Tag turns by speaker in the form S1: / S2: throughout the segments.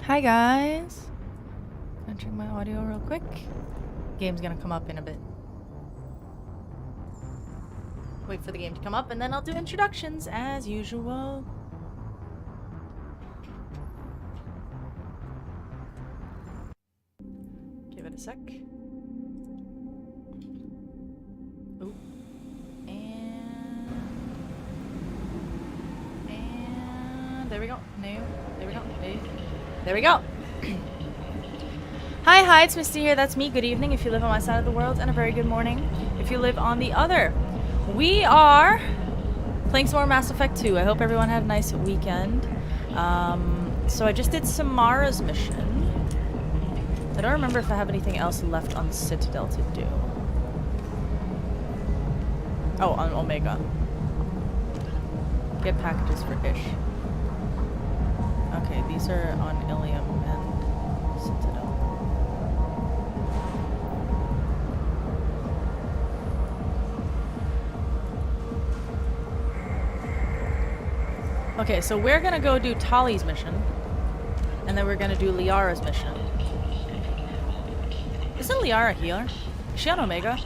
S1: Hi guys. Gonna check my audio real quick. Game's gonna come up in a bit. Wait for the game to come up and then I'll do introductions as usual. Give it a sec. Ooh. And there we go. No. There we go. There we go. Hi, it's Mystea here. That's me. Good evening if you live on my side of the world, and a very good morning if you live on the other. We are playing some more Mass Effect 2. I hope everyone had a nice weekend. So I just did Samara's mission. I don't remember if I have anything else left on Citadel to do. Oh, on Omega. Get packages for Ish. Okay, these are on Ilium and Citadel. Okay, so we're gonna go do Tali's mission, and then we're gonna do Liara's mission. Isn't Liara a healer? Is she on Omega? I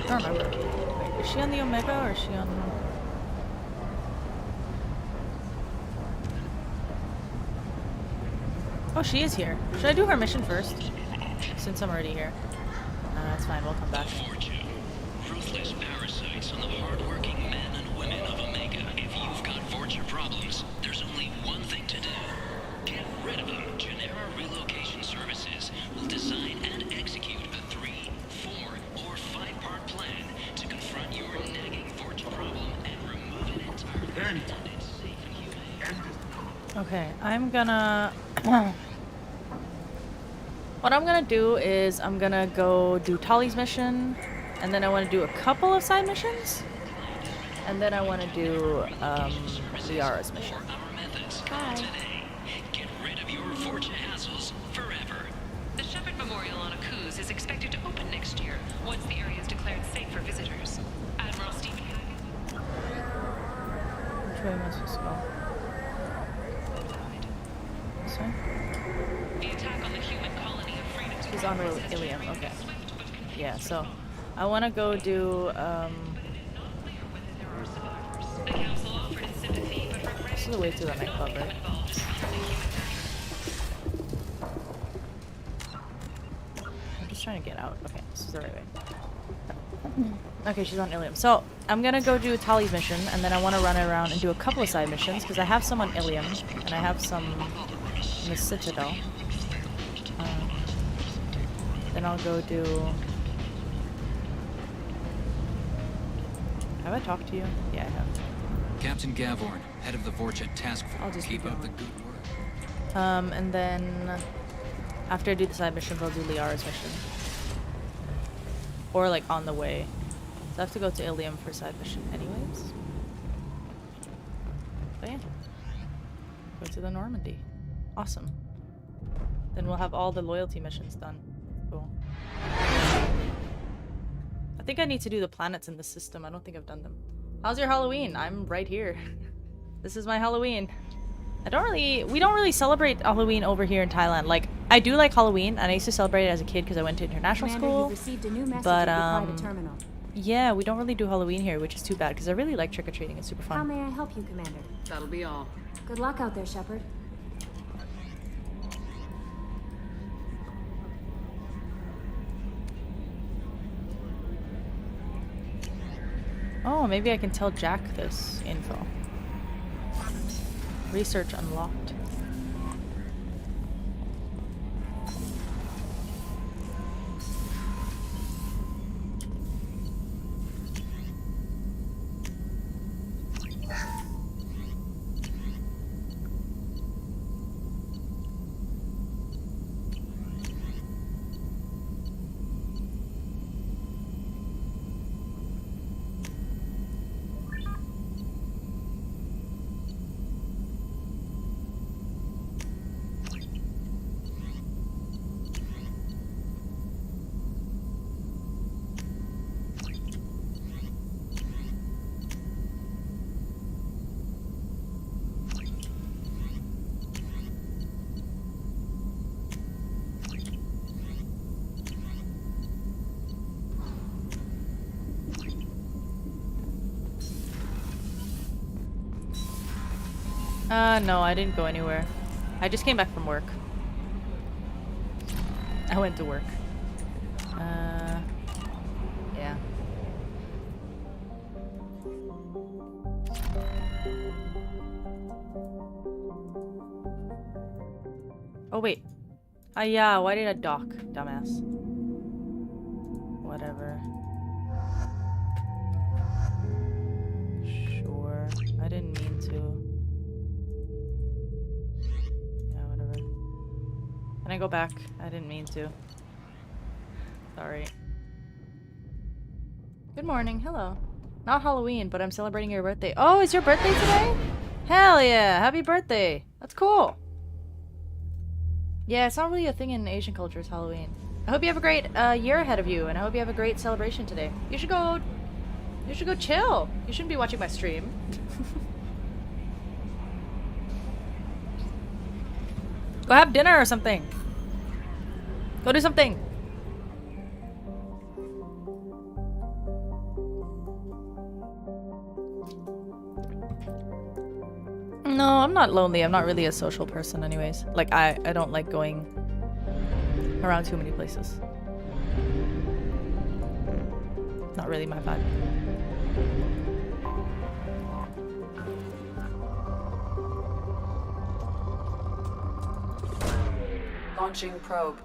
S1: don't remember. Wait, is she on the Omega or is she on... Oh, she is here. Should I do her mission first? Since I'm already here. That's fine, we'll come back.
S2: Ruthless parasites on the hardworking men and women of Omega. If you've got Vorcha problems, there's only one thing to do. Get rid of them. Genera Relocation Services will design and execute a 3, 4, or 5-part plan to confront your nagging Vorcha problem and remove it entirely. It's safe and humane.
S1: Okay, I'm gonna... What I'm gonna do is I'm gonna go do Tali's mission, and then I want to do a couple of side missions, and then I want to do Liara's mission. Hi.
S2: Get rid of your Vorcha hassles forever.
S3: The Shepard Memorial on Akuz is expected to open next year, once the area is declared safe for visitors. Admiral Stephen Hagen.
S1: Which way am I supposed to go? This way?
S3: The attack on the human colony of Freedom.
S1: She's on Ilium, okay. Yeah, so I want to go do,
S3: The council offered its sympathy, but regretted
S1: this is the way to the nightclub, right? I'm just trying to get out. Okay, this is the right way. Okay, she's on Ilium. So, I'm gonna go do Tali's mission, and then I want to run around and do a couple of side missions, because I have some on Ilium, and I have some in the Citadel. Then I'll go do... Have I talked to you? Yeah, I have.
S4: Captain Gavorn, head of the Vorcha task
S1: I'll
S4: force.
S1: just
S4: Keep
S1: keep
S4: up the
S1: going.
S4: good work.
S1: And then after I do the side missions, I'll do Liara's mission. Or like on the way. So I have to go to Ilium for side mission anyways. But yeah. Go to the Normandy. Awesome. Then we'll have all the loyalty missions done. Cool. I think I need to do the planets in the system. I don't think I've done them. How's your Halloween? I'm right here. This is my Halloween. We don't really celebrate Halloween over here in Thailand. Like, I do like Halloween, and I used to celebrate it as a kid because I went to international school.
S5: Received a new message
S1: But,
S5: at the private terminal.
S1: yeah, we don't really do Halloween here, which is too bad because I really like trick-or-treating. It's super
S5: How
S1: fun.
S5: may I help you, Commander?
S3: That'll be all.
S5: Good luck out there, Shepard.
S1: Oh, maybe I can tell Jack this info. Research unlocked. No, I didn't go anywhere. I just came back from work. I went to work. Yeah. Oh, wait. Yeah, why did I dock, dumbass? Whatever. Sure. I didn't mean to. Yeah, whatever. Can I go back? I didn't mean to. Sorry. Good morning. Hello. Not Halloween, but I'm celebrating your birthday. Oh, is your birthday today? Hell yeah. Happy birthday. That's cool. Yeah, it's not really a thing in Asian cultures, Halloween. I hope you have a great year ahead of you, and I hope you have a great celebration today. You should go chill. You shouldn't be watching my stream. Go have dinner or something. Go do something. No, I'm not lonely. I'm not really a social person anyways. Like, I don't like going around too many places. Not really my vibe.
S6: Launching probe.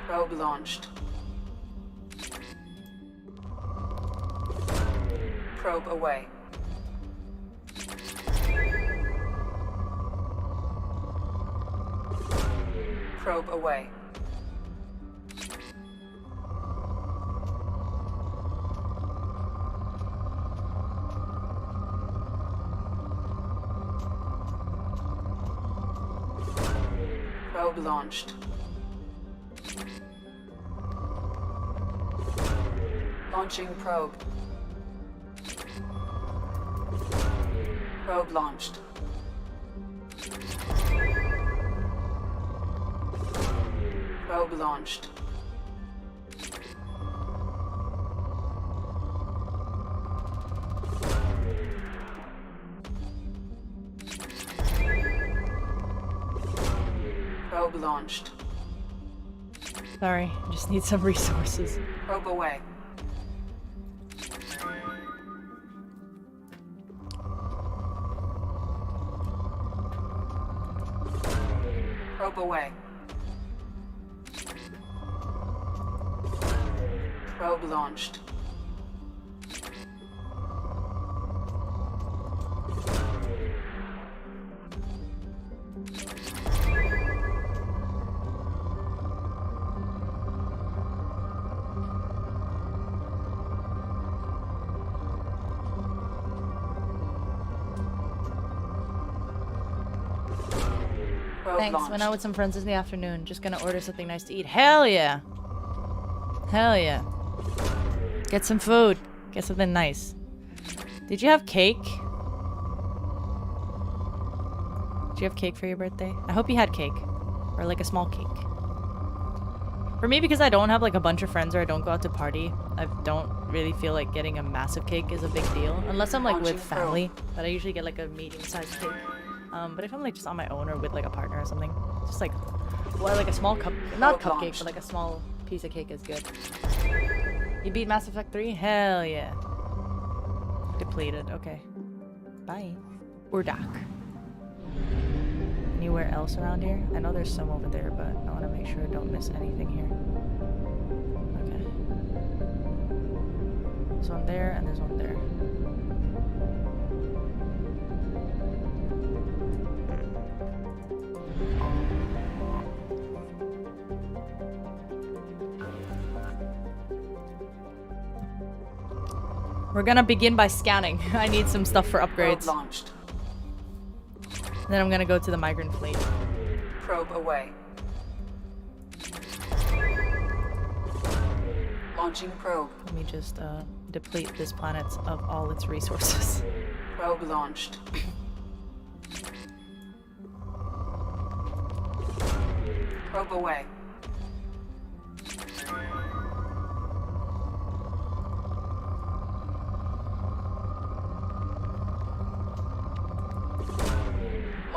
S6: Probe launched. Probe away. Probe away. Probe launched. Launching probe. Probe launched. Probe launched. Probe launched.
S1: Sorry, I just need some resources.
S6: Probe away. Probe away. Probe launched.
S1: Thanks. Went out with some friends in the afternoon. Just gonna order something nice to eat. Hell yeah. Hell yeah. Get some food. Get something nice. Did you have cake? Did you have cake for your birthday? I hope you had cake. Or like a small cake. For me, because I don't have like a bunch of friends or I don't go out to party, I don't really feel like getting a massive cake is a big deal. Unless I'm like with family. But I usually get like a medium-sized cake. But if I'm like just on my own or with like a partner or something, just like, well, like a small cup, not cupcake, but like a small piece of cake is good. You beat Mass Effect 3? Hell yeah. Depleted, okay. Bye. Urdak. Anywhere else around here? I know there's some over there, but I want to make sure I don't miss anything here. Okay. There's one there and there's one there. We're gonna begin by scanning. I need some stuff for upgrades.
S6: Probe launched.
S1: Then I'm gonna go to the migrant fleet.
S6: Probe away. Launching probe.
S1: Let me just deplete this planet of all its resources.
S6: Probe launched. Probe away.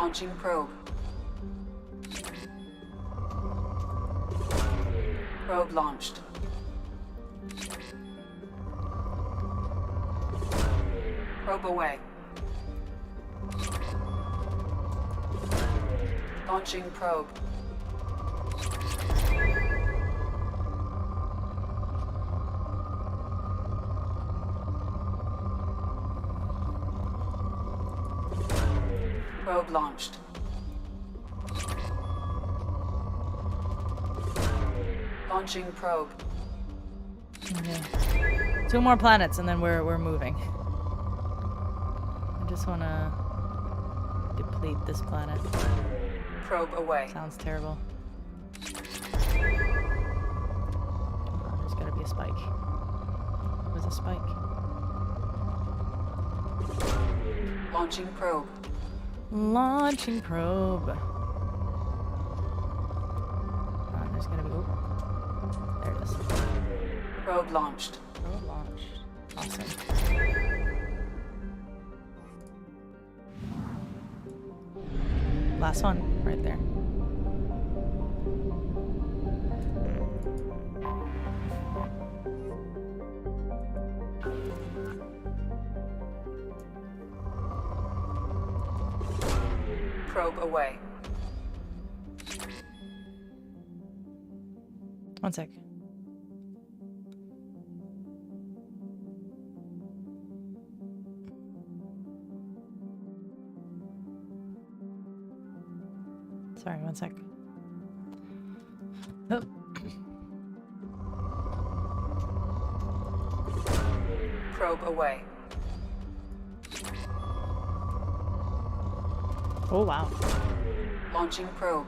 S6: Launching probe. Probe launched. Probe away. Launching probe. Probe launched. Launching probe.
S1: Okay. 2 more planets and then we're moving. I just want to deplete this planet.
S6: Probe away.
S1: Sounds terrible. Oh, there's gotta be a spike. Where's a spike?
S6: Launching probe.
S1: Launching probe. Oh, there's gotta be. Oh, there it is.
S6: Probe launched.
S1: Probe launched. Awesome. Last one, right there.
S6: Probe away.
S1: One sec. Sorry, one sec. Oh.
S6: Probe away.
S1: Oh, wow.
S6: Launching probe.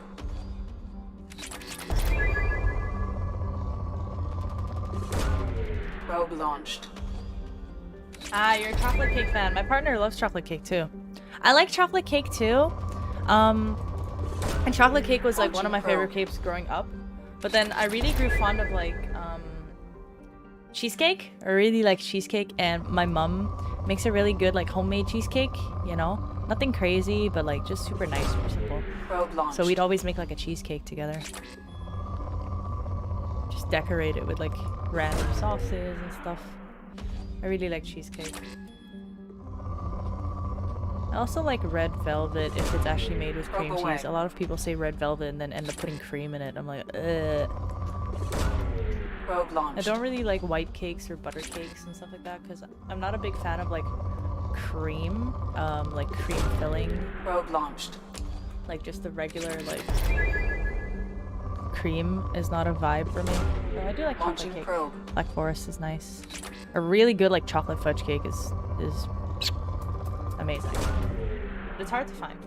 S6: Probe launched.
S1: Ah, you're a chocolate cake fan. My partner loves chocolate cake too. I like chocolate cake too. And chocolate cake was like one of my favorite cakes growing up. But then I really grew fond of like cheesecake. I really like cheesecake, and my mom makes a really good like homemade cheesecake, you know? Nothing crazy, but like just super nice, super simple.
S6: Probe launched.
S1: So we'd always make like a cheesecake together. Just decorate it with like random sauces and stuff. I really like cheesecake. I also like red velvet if it's actually made with cream cheese. A lot of people say red velvet and then end up putting cream in it. I'm like, ugh.
S6: Probe launched.
S1: I don't really like white cakes or butter cakes and stuff like that because I'm not a big fan of like cream, like cream filling.
S6: Probe launched.
S1: Like just the regular like cream is not a vibe for me. So I do like chocolate
S6: Launching
S1: cake.
S6: probe.
S1: Black Forest is nice. A really good like chocolate fudge cake is amazing. But it's hard to find.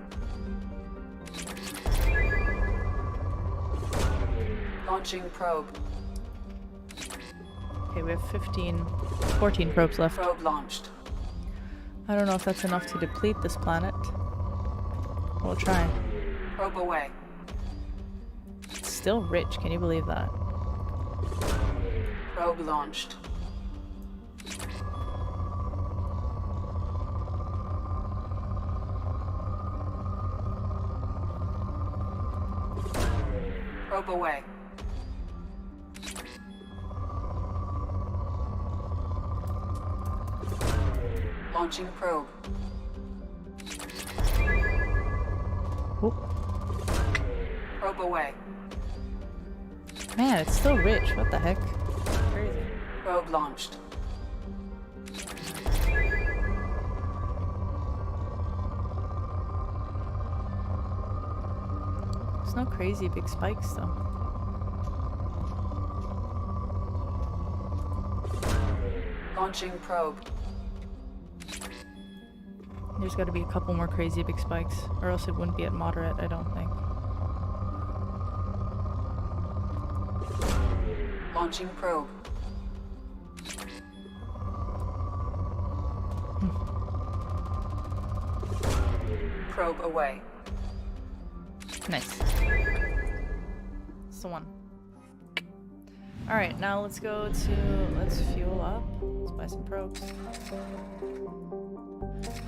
S6: Launching probe.
S1: Okay, we have 14 probes left.
S6: Probe launched.
S1: I don't know if that's enough to deplete this planet. We'll try.
S6: Probe away.
S1: It's still rich, can you believe that?
S6: Probe launched. Probe away. Launching probe.
S1: Oop.
S6: Probe away.
S1: Man, it's still rich. What the heck? Crazy.
S6: Probe launched.
S1: There's no crazy big spikes though.
S6: Launching probe.
S1: There's got to be a couple more crazy big spikes, or else it wouldn't be at moderate, I don't think.
S6: Launching probe. Probe away.
S1: Nice. It's the one. Alright, now let's go to... let's fuel up. Let's buy some probes.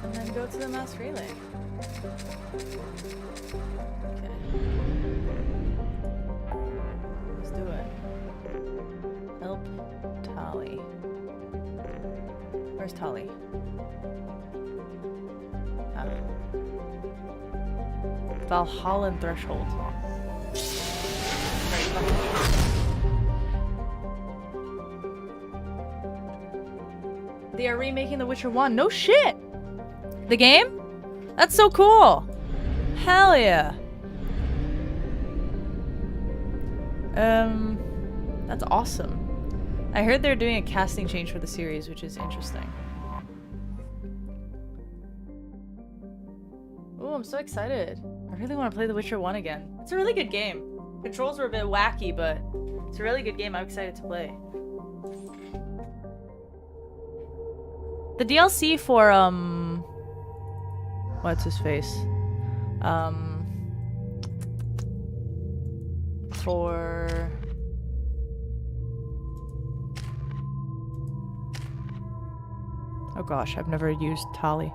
S1: And then go to the mass relay. Okay. Let's do it. Help Tali. Where's Tali? Ah. Valhallan Threshold. They are remaking The Witcher 1. No shit! The game? That's so cool! Hell yeah! That's awesome. I heard they're doing a casting change for the series, which is interesting. Oh, I'm so excited. I really want to play The Witcher 1 again. It's a really good game. Controls were a bit wacky, but it's a really good game. I'm excited to play. The DLC for, what's his face? For... Oh gosh, I've never used Tali.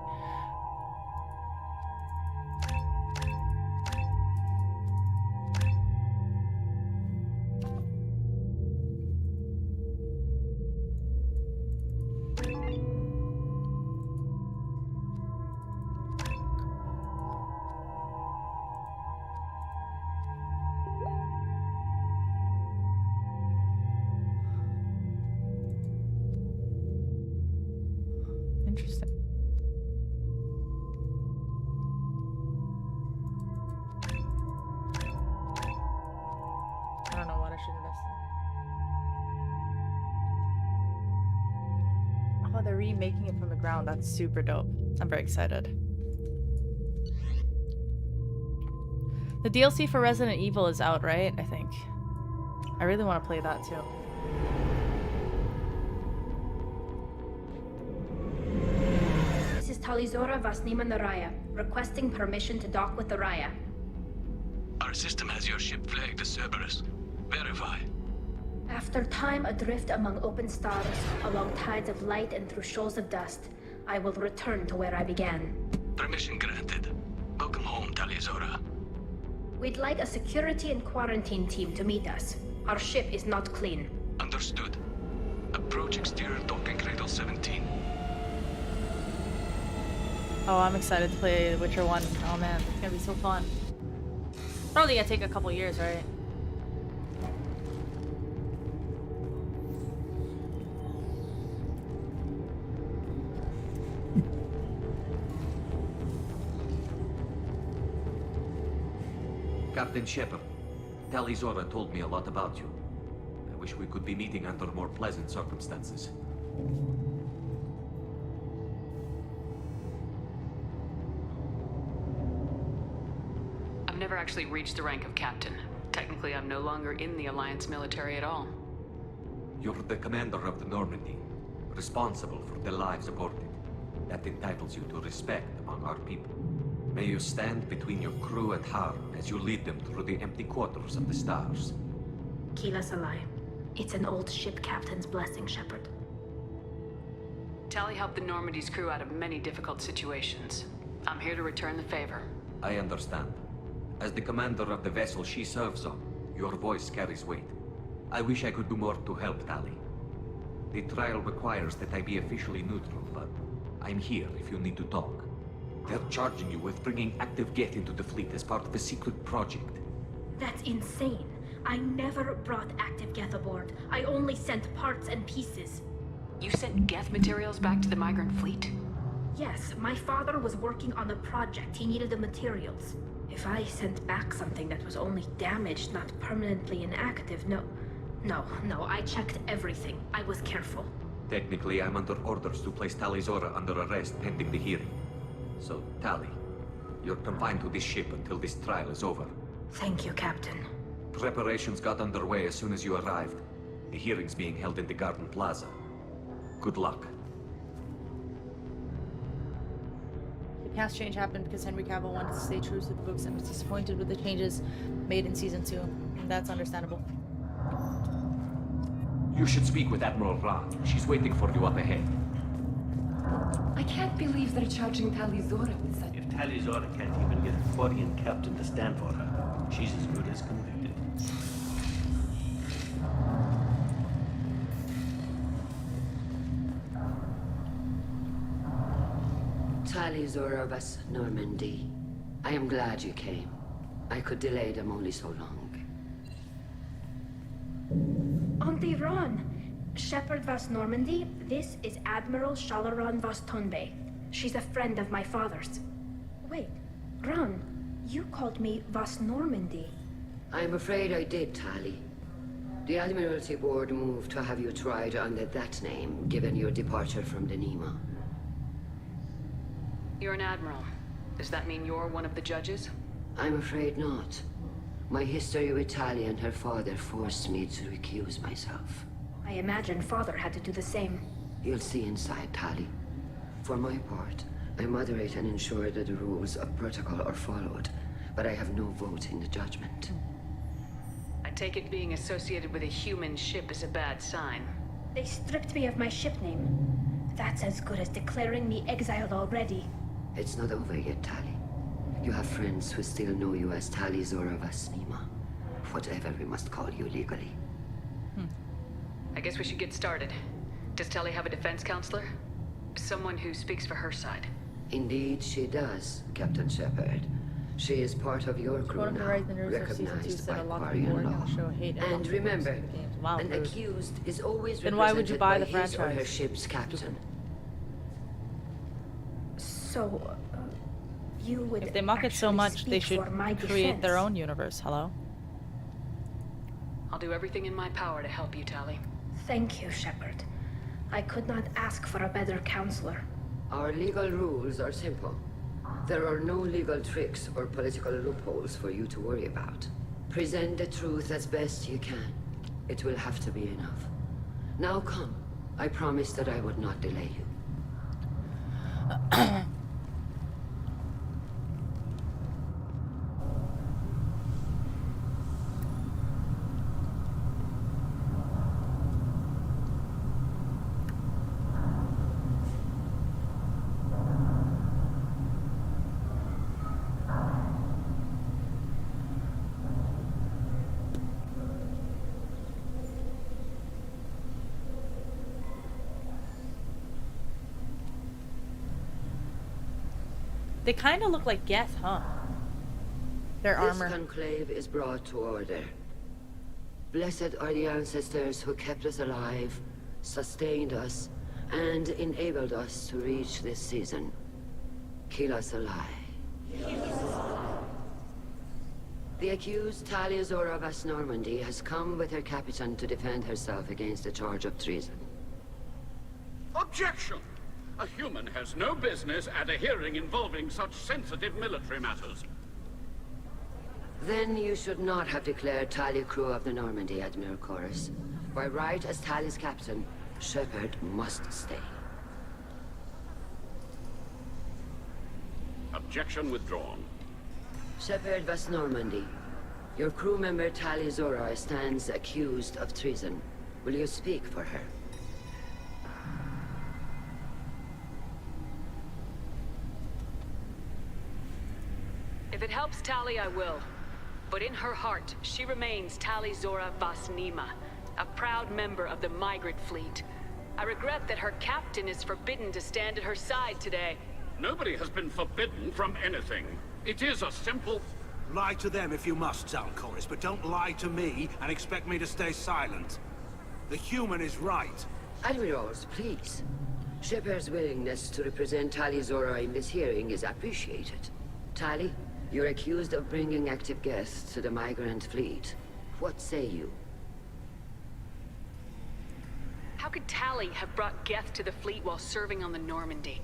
S1: Interesting. I don't know what I should invest in. Oh, they're remaking it from the ground. That's super dope. I'm very excited. The DLC for Resident Evil is out, right? I think. I really want to play that too.
S7: This is Talizora Vasnima Naraya, requesting permission to dock with the Raya.
S2: Our system has your ship flagged as Cerberus. Verify.
S7: After time adrift among open stars, along tides of light and through shoals of dust, I will return to where I began.
S2: Permission granted. Welcome home, Talizora.
S7: We'd like a security and quarantine team to meet us. Our ship is not clean.
S2: Understood. Approach exterior docking cradle 17.
S1: Oh, I'm excited to play Witcher 1. Oh man, it's gonna be so fun. Probably gonna take a couple years, right?
S8: Captain Shepard, Talizora told me a lot about you. I wish we could be meeting under more pleasant circumstances.
S3: I've never actually reached the rank of captain. Technically, I'm no longer in the Alliance military at all.
S8: You're the commander of the Normandy, responsible for the lives aborted. That entitles you to respect among our people. May you stand between your crew and harm as you lead them through the empty quarters of the stars.
S7: Kila Salai. It's an old ship captain's blessing, Shepard.
S3: Tali helped the Normandy's crew out of many difficult situations. I'm here to return the favor.
S8: I understand. As the commander of the vessel she serves on, your voice carries weight. I wish I could do more to help Tali. The trial requires that I be officially neutral, but I'm here if you need to talk. They're charging you with bringing active Geth into the fleet as part of a secret project.
S7: That's insane. I never brought active Geth aboard. I only sent parts and pieces.
S3: You sent Geth materials back to the migrant fleet?
S7: Yes, my father was working on a project. He needed the materials. If I sent back something that was only damaged, not permanently inactive, no, I checked everything. I was careful.
S8: Technically, I'm under orders to place Talizora under arrest pending the hearing. So, Tali, you're confined to this ship until this trial is over.
S7: Thank you, Captain.
S8: Preparations got underway as soon as you arrived. The hearing's being held in the Garden Plaza. Good luck.
S1: The cast change happened because Henry Cavill wanted to stay true to the books and was disappointed with the changes made in Season 2. That's understandable.
S8: You should speak with Admiral Ra. She's waiting for you up ahead.
S9: I can't believe they're charging Talizora with such...
S10: If Talizora can't even get a Quarian captain to stand for her, she's as good as convicted.
S11: Talizora vas Normandy. I am glad you came. I could delay them only so long.
S7: Auntie Ron! Shepard vas Normandy, this is Admiral Shalaron vas Tonbe. She's a friend of my father's. Wait, Ron, you called me vas Normandy.
S11: I'm afraid I did, Tali. The Admiralty Board moved to have you tried under that name, given your departure from the Nima.
S3: You're an admiral. Does that mean you're one of the judges?
S11: I'm afraid not. My history with Tali and her father forced me to recuse myself.
S7: I imagine father had to do the same.
S11: You'll see inside, Tali. For my part, I moderate and ensure that the rules of protocol are followed, but I have no vote in the judgment.
S3: I take it being associated with a human ship is a bad sign.
S7: They stripped me of my ship name. That's as good as declaring me exiled already.
S11: It's not over yet, Tali. You have friends who still know you as Talizora vas Nima. Whatever we must call you legally.
S3: I guess we should get started. Does Tali have a defense counselor? Someone who speaks for her side.
S11: Indeed, she does, Captain Shepard. She is part of your crew now, recognized by Quarian law. And remember, an accused is always
S1: then why would you buy the
S11: his or her
S1: franchise?
S11: ship's captain.
S7: So, you would
S1: If they mock it so
S7: actually
S1: much, they
S7: speak
S1: should
S7: for my
S1: create their
S7: defense.
S1: own universe. Hello?
S3: I'll do everything in my power to help you, Tali.
S7: Thank you, Shepard. I could not ask for a better counselor.
S11: Our legal rules are simple. There are no legal tricks or political loopholes for you to worry about. Present the truth as best you can. It will have to be enough. Now come. I promised that I would not delay you.
S1: They kind of look like Geth, huh? Their armor.
S11: This conclave is brought to order. Blessed are the ancestors who kept us alive, sustained us, and enabled us to reach this season. Kill us alive. The accused Talizora vas Normandy has come with her captain to defend herself against a charge of treason.
S12: Objection! A human has no business at a hearing involving such sensitive military matters.
S11: Then you should not have declared Tali crew of the Normandy, Admiral Chorus. By right as Tali's captain, Shepard must stay.
S12: Objection withdrawn.
S11: Shepard vas Normandy. Your crew member Talizora stands accused of treason. Will you speak for her?
S3: If it helps Tali, I will. But in her heart, she remains Talizora vas Nima, a proud member of the migrant fleet. I regret that her captain is forbidden to stand at her side today.
S12: Nobody has been forbidden from anything. It is a simple...
S13: Lie to them if you must, Zalcoris, but don't lie to me and expect me to stay silent. The human is right.
S11: Admirals, please. Shepard's willingness to represent Talizora in this hearing is appreciated. Tali, you're accused of bringing active guests to the migrant fleet. What say you?
S3: How could Tali have brought Geth to the fleet while serving on the Normandy?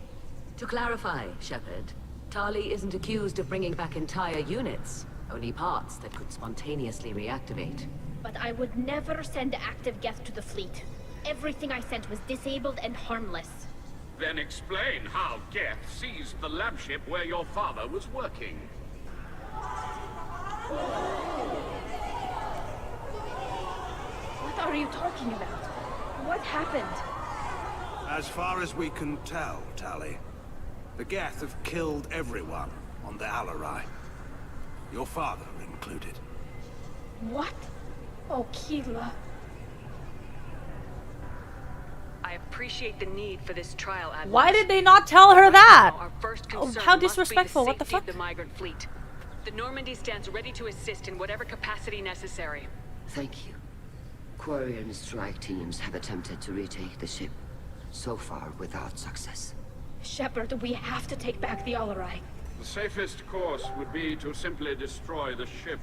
S14: To clarify, Shepard, Tali isn't accused of bringing back entire units, only parts that could spontaneously reactivate.
S7: But I would never send active Geth to the fleet. Everything I sent was disabled and harmless.
S12: Then explain how Geth seized the lab ship where your father was working.
S7: What are you talking about? What happened?
S13: As far as we can tell, Tali, the Geth have killed everyone on the Alarai. Your father included.
S7: What? Oh, Keela.
S3: I appreciate the need for this trial, Admiral.
S1: Why did they not tell her that?
S3: Our first
S1: Oh,
S3: concern
S1: how
S3: must be
S1: disrespectful. What the
S3: safety of
S1: fuck?
S3: the migrant fleet. The Normandy stands ready to assist in whatever capacity necessary.
S11: Thank you. Courier and strike teams have attempted to retake the ship, so far without success.
S7: Shepard, we have to take back the Alarai.
S12: The safest course would be to simply destroy the ship.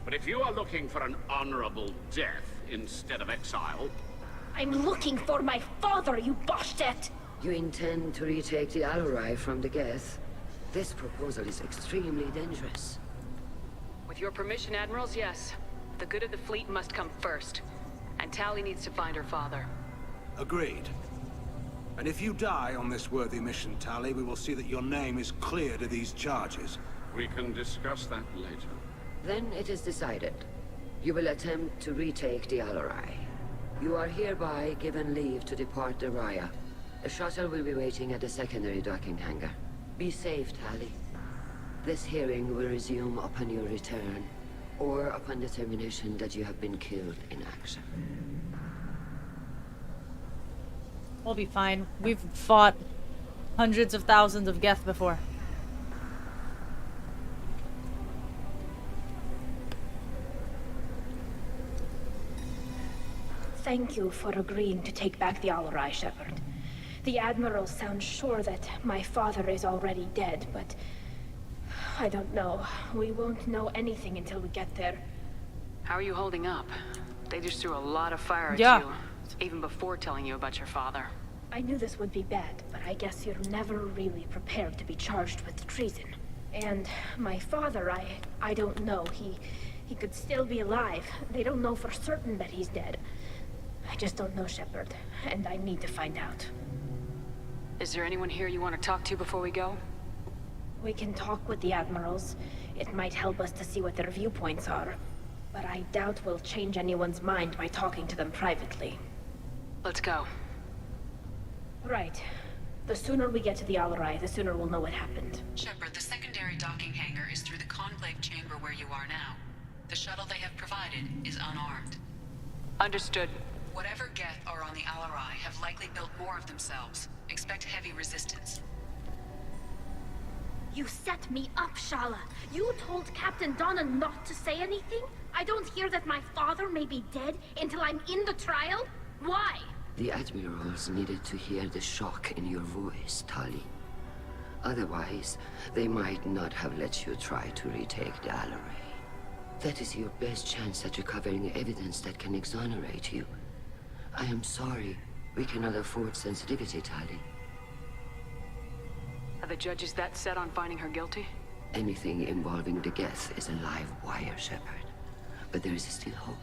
S12: But if you are looking for an honorable death instead of exile...
S7: I'm looking for my father, you bastet!
S11: You intend to retake the Alarai from the Geth? This proposal is extremely dangerous.
S3: With your permission, Admirals, yes. The good of the fleet must come first. And Tali needs to find her father.
S13: Agreed. And if you die on this worthy mission, Tali, we will see that your name is cleared of these charges.
S12: We can discuss that later.
S11: Then it is decided. You will attempt to retake the Alarai. You are hereby given leave to depart the Raya. A shuttle will be waiting at the secondary docking hangar. Be safe, Tali. This hearing will resume upon your return, or upon determination that you have been killed in action.
S1: We'll be fine. We've fought hundreds of thousands of Geth before.
S7: Thank you for agreeing to take back the Alarai, Shepard. The Admiral sounds sure that my father is already dead, but... I don't know. We won't know anything until we get there.
S3: How are you holding up? They just threw a lot of fire at
S1: Yeah.
S3: you, even before telling you about your father.
S7: I knew this would be bad, but I guess you're never really prepared to be charged with treason. And my father, I don't know. He could still be alive. They don't know for certain that he's dead. I just don't know, Shepard, and I need to find out.
S3: Is there anyone here you want to talk to before we go?
S7: We can talk with the Admirals. It might help us to see what their viewpoints are. But I doubt we'll change anyone's mind by talking to them privately.
S3: Let's go.
S7: Right. The sooner we get to the Alarai, the sooner we'll know what happened.
S15: Shepard, the secondary docking hangar is through the conclave chamber where you are now. The shuttle they have provided is unarmed.
S3: Understood.
S15: Whatever Geth are on the Alarai have likely built more of themselves. Expect heavy resistance.
S7: You set me up, Shala. You told Captain Donna not to say anything? I don't hear that my father may be dead until I'm in the trial? Why?
S11: The Admirals needed to hear the shock in your voice, Tali. Otherwise, they might not have let you try to retake the Alarai. That is your best chance at recovering evidence that can exonerate you. I am sorry. We cannot afford sensitivity, Tali.
S3: Are the judges that set on finding her guilty?
S11: Anything involving the Geth is a live wire, Shepard. But there is still hope.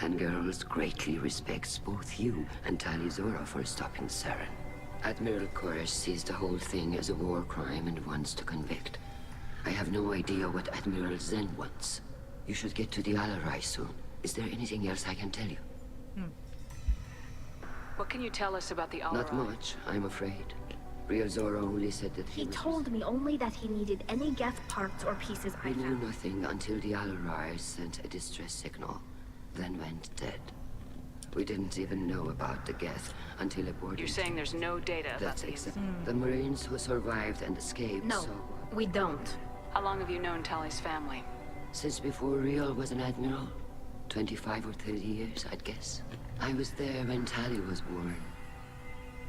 S11: And girls greatly respects both you and Tali Zora for stopping Saren. Admiral Koresh sees the whole thing as a war crime and wants to convict. I have no idea what Admiral Zen wants. You should get to the Alarai soon. Is there anything else I can tell you?
S3: What can you tell us about the Alarai?
S11: Not much, I'm afraid. Real Zora only said that
S7: He told me only that he needed any Geth parts or pieces I
S11: We knew
S7: found.
S11: nothing until the Alarai sent a distress signal, then went dead. We didn't even know about the Geth until a boarding.
S3: You're saying there's no data about
S11: That's
S3: these?
S11: exactly. The Marines who survived and escaped.
S7: No, we don't.
S3: How long have you known Tali's family?
S11: Since before Real was an admiral. 25 or 30 years, I'd guess. I was there when Tali was born.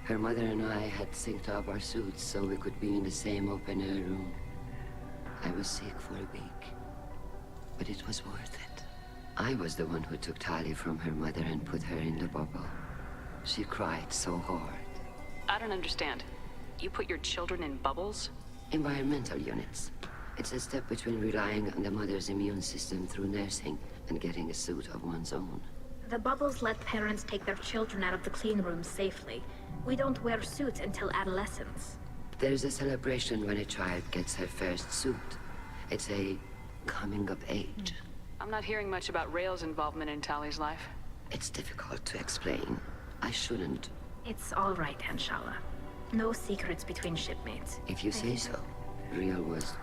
S11: Her mother and I had synced up our suits so we could be in the same open-air room. I was sick for a week, but it was worth it. I was the one who took Tali from her mother and put her in the bubble. She cried so hard.
S3: I don't understand. You put your children in bubbles?
S11: Environmental units. It's a step between relying on the mother's immune system through nursing and getting a suit of one's own.
S7: The bubbles let parents take their children out of the clean rooms safely. We don't wear suits until adolescence.
S11: There's a celebration when a child gets her first suit. It's a coming of age.
S3: I'm not hearing much about Rail's involvement in Tali's life.
S11: It's difficult to explain. I shouldn't,
S7: It's all right, Anshala. No secrets between shipmates.
S11: If you say so. Real was...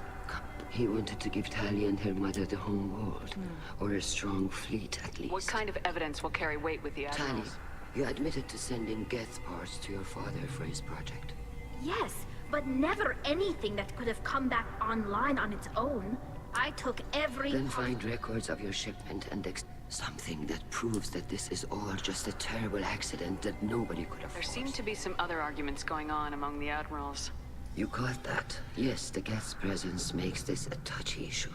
S11: He wanted to give Tali and her mother the home world. Or a strong fleet, at least.
S3: What kind of evidence will carry weight with the
S11: Tali,
S3: admirals?
S11: you admitted to sending Geth parts to your father for his project.
S7: Yes, but never anything that could have come back online on its own. I took every...
S11: Then find records of your shipment and something that proves that this is all just a terrible accident that nobody could have
S3: There
S11: forced.
S3: seem to be some other arguments going on among the admirals.
S11: You caught that? Yes, the Geth's presence makes this a touchy issue.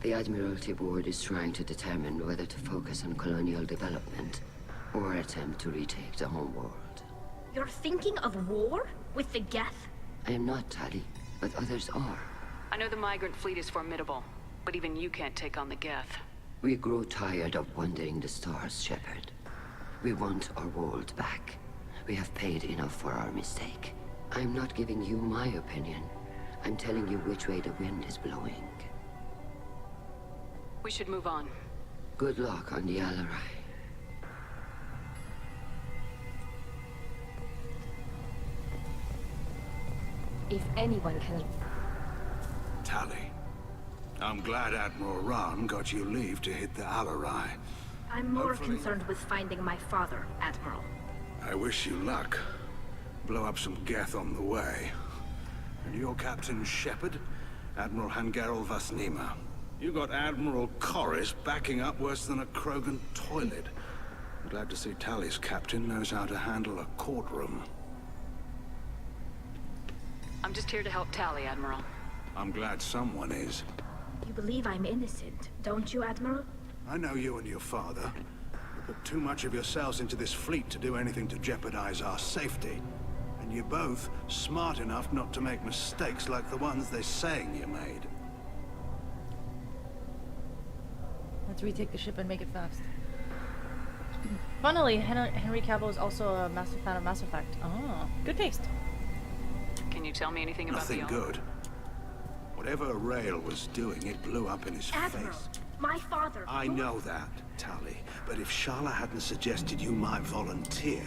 S11: The Admiralty Board is trying to determine whether to focus on colonial development or attempt to retake the home world.
S7: You're thinking of war? With the Geth?
S11: I am not, Tali, but others are.
S3: I know the migrant fleet is formidable, but even you can't take on the Geth.
S11: We grow tired of wandering the stars, Shepard. We want our world back. We have paid enough for our mistake. I'm not giving you my opinion. I'm telling you which way the wind is blowing.
S3: We should move on.
S11: Good luck on the Alarai.
S5: If anyone can...
S13: Tali, I'm glad Admiral Rahn got you leave to hit the Alarai.
S7: I'm more concerned with finding my father, Admiral.
S13: I wish you luck. Blow up some Geth on the way. And your Captain Shepard, Admiral Hangarel Vasnima. You got Admiral Corris backing up worse than a Krogan toilet. I'm glad to see Tali's captain knows how to handle a courtroom.
S3: I'm just here to help Tali, Admiral.
S13: I'm glad someone is.
S7: You believe I'm innocent, don't you, Admiral?
S13: I know you and your father. You put too much of yourselves into this fleet to do anything to jeopardize our safety. And you're both smart enough not to make mistakes like the ones they're saying you made.
S1: Let's retake the ship and make it fast. Funnily, Henry Cavill is also a massive fan of Mass Effect. Oh, good taste.
S3: Can you tell me anything about
S13: Nothing
S3: the
S13: good. Whatever Rail was doing, it blew up in his
S7: Admiral,
S13: face.
S7: my father...
S13: I know that, Tali. But if Sharla hadn't suggested you might volunteer,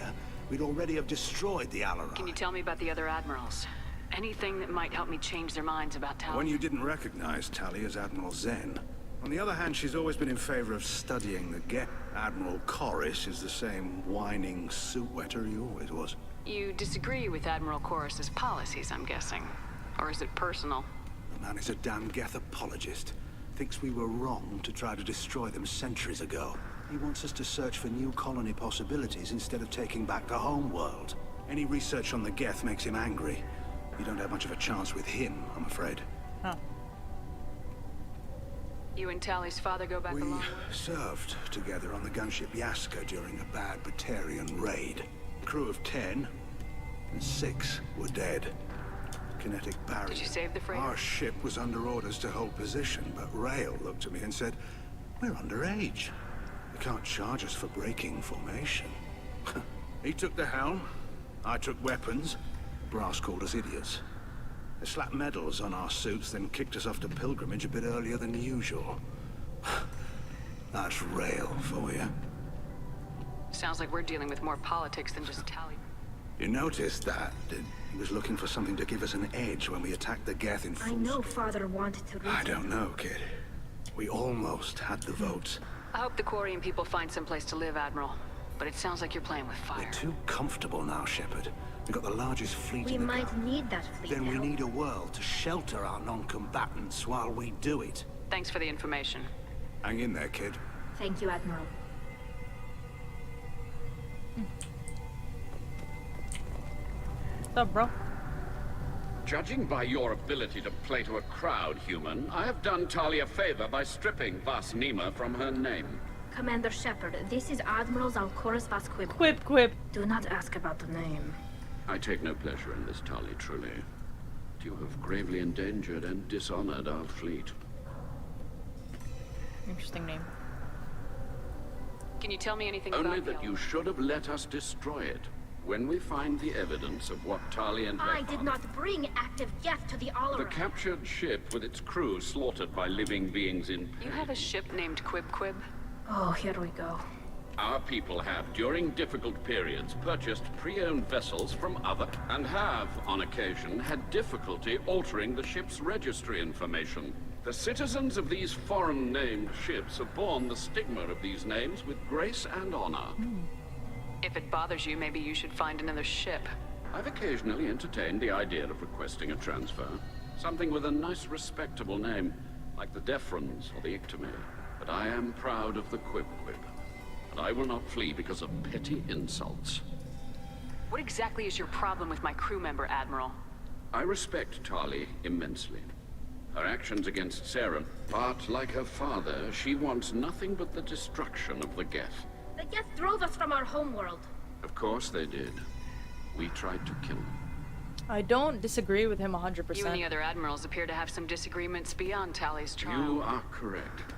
S13: we'd already have destroyed the Alarai.
S3: Can you tell me about the other admirals? Anything that might help me change their minds about Tali?
S13: One you didn't recognize Tali as Admiral Zen. On the other hand, she's always been in favor of studying the Geth. Admiral Corris is the same whining suit wetter he always was.
S3: You disagree with Admiral Corris's policies, I'm guessing. Or is it personal?
S13: The man is a damn Geth apologist. Thinks we were wrong to try to destroy them centuries ago. He wants us to search for new colony possibilities instead of taking back the home world. Any research on the Geth makes him angry. You don't have much of a chance with him, I'm afraid.
S1: Huh.
S3: You and Tali's father go back a long way?
S13: We served together on the gunship Yaska during a bad Batarian raid. Crew of 10, and 6 were dead. Kinetic barrier.
S3: Did you save the freighter?
S13: Our ship was under orders to hold position, but Rail looked at me and said, "We're underage. They can't charge us for breaking formation." He took the helm, I took weapons. Brass called us idiots. They slapped medals on our suits, then kicked us off to pilgrimage a bit earlier than usual. That's Rail for you.
S3: Sounds like we're dealing with more politics than just Tali.
S13: You noticed that, did he was looking for something to give us an edge when we attacked the Geth in full.
S7: I know father wanted to...
S13: I don't know, kid. We almost had the votes.
S3: I hope the Quarian people find some place to live, Admiral. But it sounds like you're playing with fire.
S13: We're too comfortable now, Shepard. We've got the largest fleet
S7: We
S13: in the
S7: might need that fleet
S13: Then we
S7: now.
S13: need a world to shelter our non-combatants while we do it.
S3: Thanks for the information.
S13: Hang in there, kid.
S7: Thank you, Admiral.
S1: What's up, bro?
S12: Judging by your ability to play to a crowd, human, I have done Tali a favor by stripping Vasnima from her name.
S7: Commander Shepard, this is Admiral Zalcoris Vasquib.
S1: Quip.
S7: Do not ask about the name.
S12: I take no pleasure in this, Tali, truly. You have gravely endangered and dishonored our fleet.
S1: Interesting name.
S3: Can you tell me anything
S12: Only
S3: about
S12: that you should have let us destroy it. When we find the evidence of what Tali and her
S7: I did not bring active Geth to the
S12: The
S7: Alarai.
S12: captured ship with its crew slaughtered by living beings in...
S3: You have a ship named Quib?
S7: Oh, here we go.
S12: Our people have, during difficult periods, purchased pre-owned vessels from other, and have, on occasion, had difficulty altering the ship's registry information. The citizens of these foreign-named ships have borne the stigma of these names with grace and honor.
S3: If it bothers you, maybe you should find another ship.
S12: I've occasionally entertained the idea of requesting a transfer. Something with a nice, respectable name, like the Defrons or the Ictomy. But I am proud of the Quib. And I will not flee because of petty insults.
S3: What exactly is your problem with my crew member, Admiral?
S12: I respect Tali immensely. Her actions against Sarah, but like her father, she wants nothing but the destruction of the Geth.
S7: The Geth drove us from our homeworld.
S12: Of course they did. We tried to kill them.
S1: I don't disagree with him 100%.
S3: You and the other admirals appear to have some disagreements beyond Tali's trial.
S12: You are correct.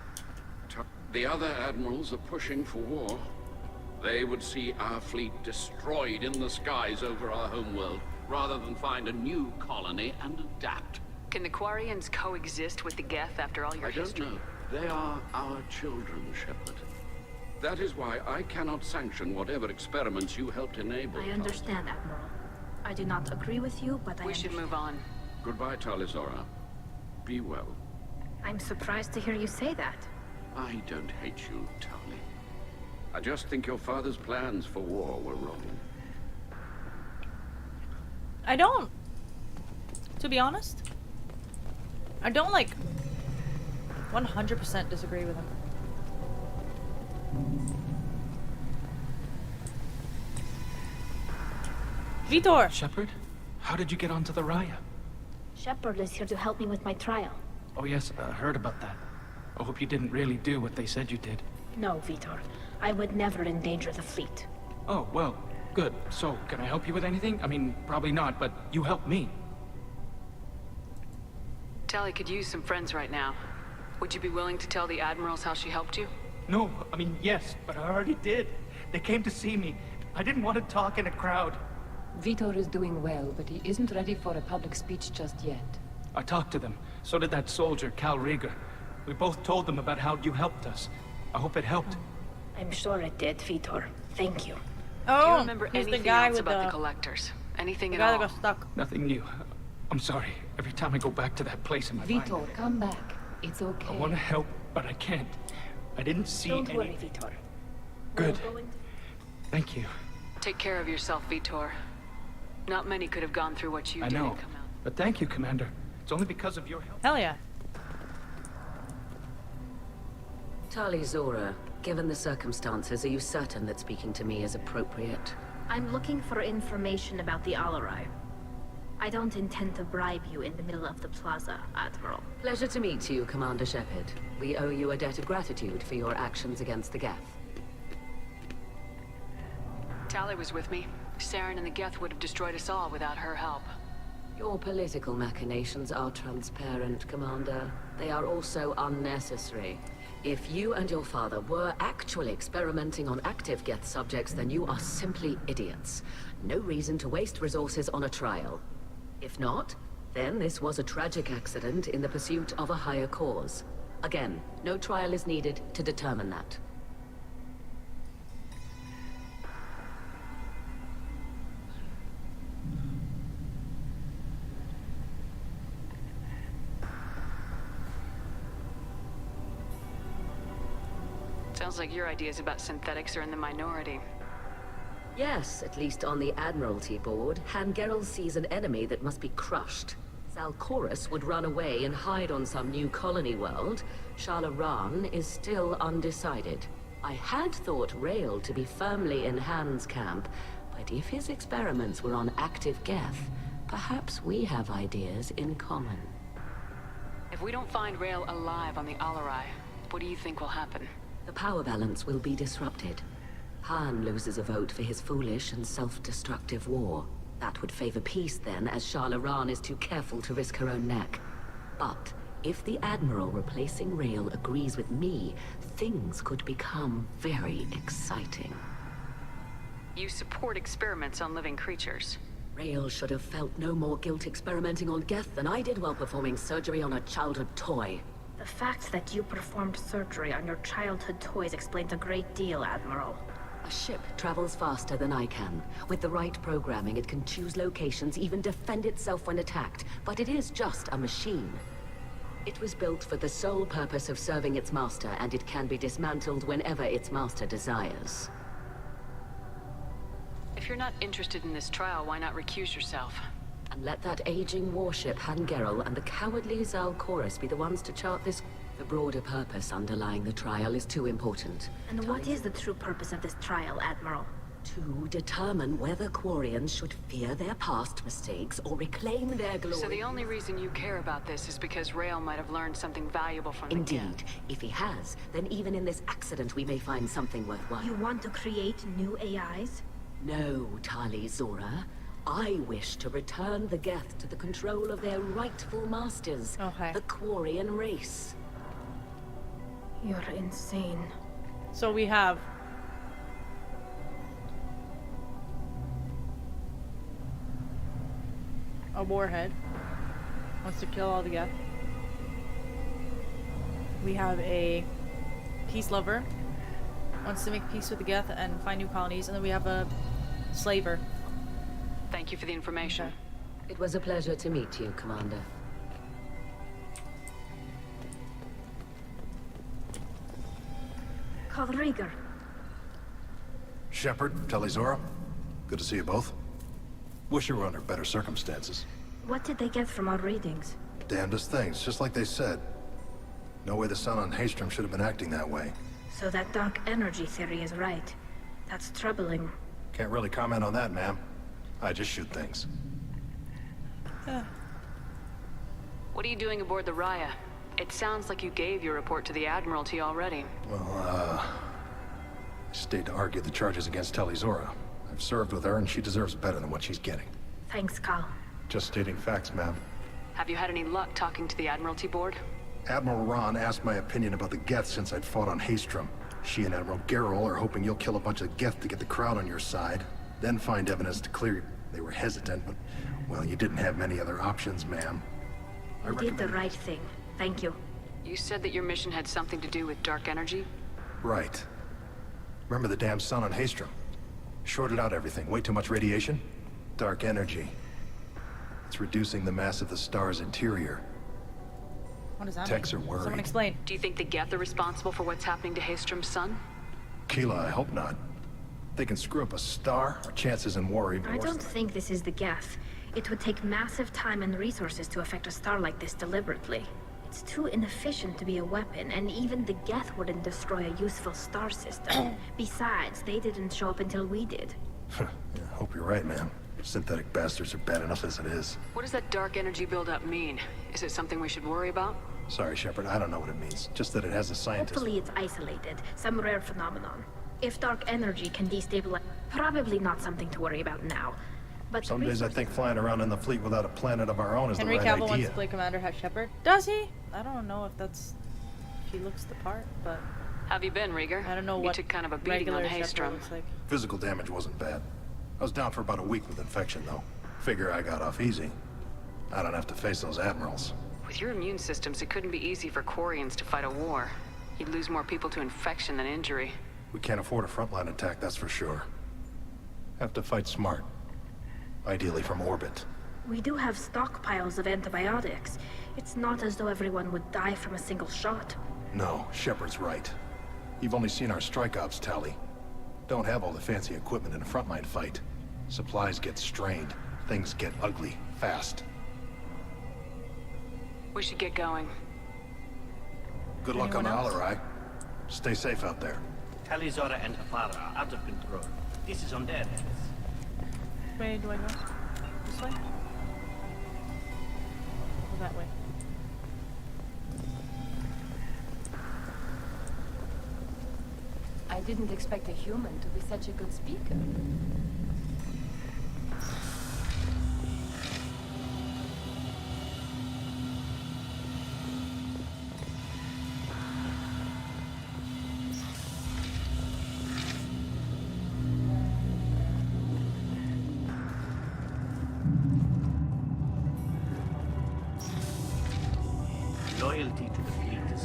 S12: The other admirals are pushing for war. They would see our fleet destroyed in the skies over our homeworld, rather than find a new colony and adapt.
S3: Can the Quarians coexist with the Geth after all your history?
S12: I don't know. They are our children, Shepard. That is why I cannot sanction whatever experiments you helped enable.
S7: I understand, Admiral. I do not agree with you, but
S3: We should move on.
S12: Goodbye, Tali Zora. Be well.
S7: I'm surprised to hear you say that.
S12: I don't hate you, Tali. I just think your father's plans for war were wrong.
S1: I don't. To be honest, I don't like 100% disagree with him. Vitor!
S16: Shepard? How did you get onto the Raya?
S7: Shepard is here to help me with my trial.
S16: Oh yes, I heard about that. I hope you didn't really do what they said you did.
S7: No, Vitor. I would never endanger the fleet.
S16: Oh, well, good. So, can I help you with anything? I mean, probably not, but you helped me.
S3: Tali could use some friends right now. Would you be willing to tell the admirals how she helped you?
S16: No, I mean, yes, but I already did. They came to see me. I didn't want to talk in a crowd.
S9: Vitor is doing well, but he isn't ready for a public speech just yet.
S16: I talked to them. So did that soldier, Cal Rieger. We both told them about how you helped us. I hope it helped.
S7: I'm sure it did, Vitor. Thank you.
S1: Oh,
S3: do you remember
S1: he's
S3: anything
S1: the guy
S3: else
S1: with
S3: about
S1: the
S3: collectors? Anything
S1: the
S3: at
S1: guy
S3: all?
S1: that got stuck.
S16: Nothing new. I'm sorry. Every time I go back to that place in my mind...
S9: Vitor, come back. It's okay.
S16: I want to help, but I can't. I didn't see
S7: Don't worry, Vitor.
S16: Good. Thank you.
S3: Take care of yourself, Vitor. Not many could have gone through what you
S16: I
S3: did
S16: know.
S3: and come out.
S16: But thank you, Commander. It's only because of your help.
S1: Hell yeah.
S14: Tali Zora, given the circumstances, are you certain that speaking to me is appropriate?
S7: I'm looking for information about the Alarai. I don't intend to bribe you in the middle of the plaza, Admiral.
S14: Pleasure to meet you, Commander Shepard. We owe you a debt of gratitude for your actions against the Geth.
S3: Tali was with me. Saren and the Geth would have destroyed us all without her help.
S14: Your political machinations are transparent, Commander. They are also unnecessary. If you and your father were actually experimenting on active Geth subjects, then you are simply idiots. No reason to waste resources on a trial. If not, then this was a tragic accident in the pursuit of a higher cause. Again, no trial is needed to determine that.
S3: Sounds like your ideas about synthetics are in the minority.
S14: Yes, at least on the Admiralty board, Hangerel sees an enemy that must be crushed. Zalcorus would run away and hide on some new colony world. Shalaran is still undecided. I had thought Rael to be firmly in Han's camp, but if his experiments were on active Geth, perhaps we have ideas in common.
S3: If we don't find Rael alive on the Alarai, what do you think will happen?
S14: The power balance will be disrupted. Han loses a vote for his foolish and self-destructive war. That would favor peace then, as Shalaran is too careful to risk her own neck. But if the Admiral replacing Rael agrees with me, things could become very exciting.
S3: You support experiments on living creatures.
S14: Rael should have felt no more guilt experimenting on Geth than I did while performing surgery on a childhood toy.
S7: The fact that you performed surgery on your childhood toys explains a great deal, Admiral.
S14: A ship travels faster than I can. With the right programming, it can choose locations, even defend itself when attacked. But it is just a machine. It was built for the sole purpose of serving its master, and it can be dismantled whenever its master desires.
S3: If you're not interested in this trial, why not recuse yourself?
S14: And let that aging warship Hangerel and the cowardly Zalcorus be the ones to chart this. The broader purpose underlying the trial is too important.
S7: And what is the true purpose of this trial, Admiral?
S14: To determine whether Quarians should fear their past mistakes or reclaim their glory.
S3: So the only reason you care about this is because Rael might have learned something valuable from the
S14: Indeed. If he has, then even in this accident we may find something worthwhile.
S7: You want to create new AIs?
S14: No, Tali Zora. I wish to return the Geth to the control of their rightful masters, the Quarian race.
S7: You're insane.
S1: So we have a warhead. Wants to kill all the Geth. We have a peace lover. Wants to make peace with the Geth and find new colonies. And then we have a slaver.
S3: Thank you for the information.
S1: Okay.
S14: It was a pleasure to meet you, Commander.
S7: Rieger.
S17: Shepard, Tali-Zora. Good to see you both. Wish you were under better circumstances.
S7: What did they get from our readings?
S17: Damnedest things, just like they said. No way the sun on Haystrom should have been acting that way.
S7: So that dark energy theory is right. That's troubling.
S17: Can't really comment on that, ma'am. I just shoot things.
S3: What are you doing aboard the Raya? It sounds like you gave your report to the Admiralty already.
S17: Well, stayed to argue the charges against Tali-Zora. I've served with her, and she deserves better than what she's getting.
S7: Thanks, Cal.
S17: Just stating facts, ma'am.
S3: Have you had any luck talking to the Admiralty board?
S17: Admiral Ron asked my opinion about the Geth since I'd fought on Haystrom. She and Admiral Gerrel are hoping you'll kill a bunch of Geth to get the crowd on your side, then find evidence to clear you. They were hesitant, but, well, you didn't have many other options, ma'am.
S7: You did the right thing. Thank you.
S3: You said that your mission had something to do with dark energy?
S17: Right. Remember the damn sun on Haystrom? Shorted out everything. Way too much radiation? Dark energy. It's reducing the mass of the star's interior.
S1: What does that
S17: Techs
S1: mean?
S17: are worried.
S1: Someone explain.
S3: Do you think the Geth are responsible for what's happening to Haystrom's sun?
S17: Keela, I hope not. They can screw up a star, our chances in war are even
S7: I
S17: worse.
S7: don't think this is the Geth. It would take massive time and resources to affect a star like this deliberately. It's too inefficient to be a weapon, and even the Geth wouldn't destroy a useful star system. Besides, they didn't show up until we did.
S17: Yeah, I hope you're right, ma'am. Synthetic bastards are bad enough as it is.
S3: What does that dark energy buildup mean? Is it something we should worry about?
S17: Sorry, Shepard, I don't know what it means. Just that it has a scientist.
S7: Hopefully it's isolated, some rare phenomenon. If dark energy can destabilize, probably not something to worry about now. But
S17: some days I think flying around in the fleet without a planet of our own is
S1: Henry
S17: the right
S1: Cavill
S17: idea.
S1: wants to play Commander Shepard. Does he? I don't know if he looks the part, but
S3: Have you been, Rieger?
S1: I don't know
S3: You
S1: what
S3: took kind of a beating
S1: regular
S3: on
S1: Shepard
S3: Haystrom.
S1: looks like.
S17: Physical damage wasn't bad. I was down for about a week with infection, though. Figure I got off easy. I don't have to face those admirals.
S3: With your immune systems, it couldn't be easy for Quarians to fight a war. You'd lose more people to infection than injury.
S17: We can't afford a frontline attack, that's for sure. Have to fight smart. Ideally from orbit.
S7: we do have stockpiles of antibiotics. It's not as though everyone would die from a single shot.
S17: No, Shepard's right. You've only seen our strike ops tally. Don't have all the fancy equipment in a frontline fight. Supplies get strained. Things get ugly, fast.
S3: We should get going.
S17: Good luck on the Alarai. Stay safe out there.
S10: Tali-Zora and her father are out of control. This is on their heads.
S1: Which way do I go? This way? Or that way?
S9: I didn't expect a human to be such a good speaker.
S10: Loyalty to the fleet is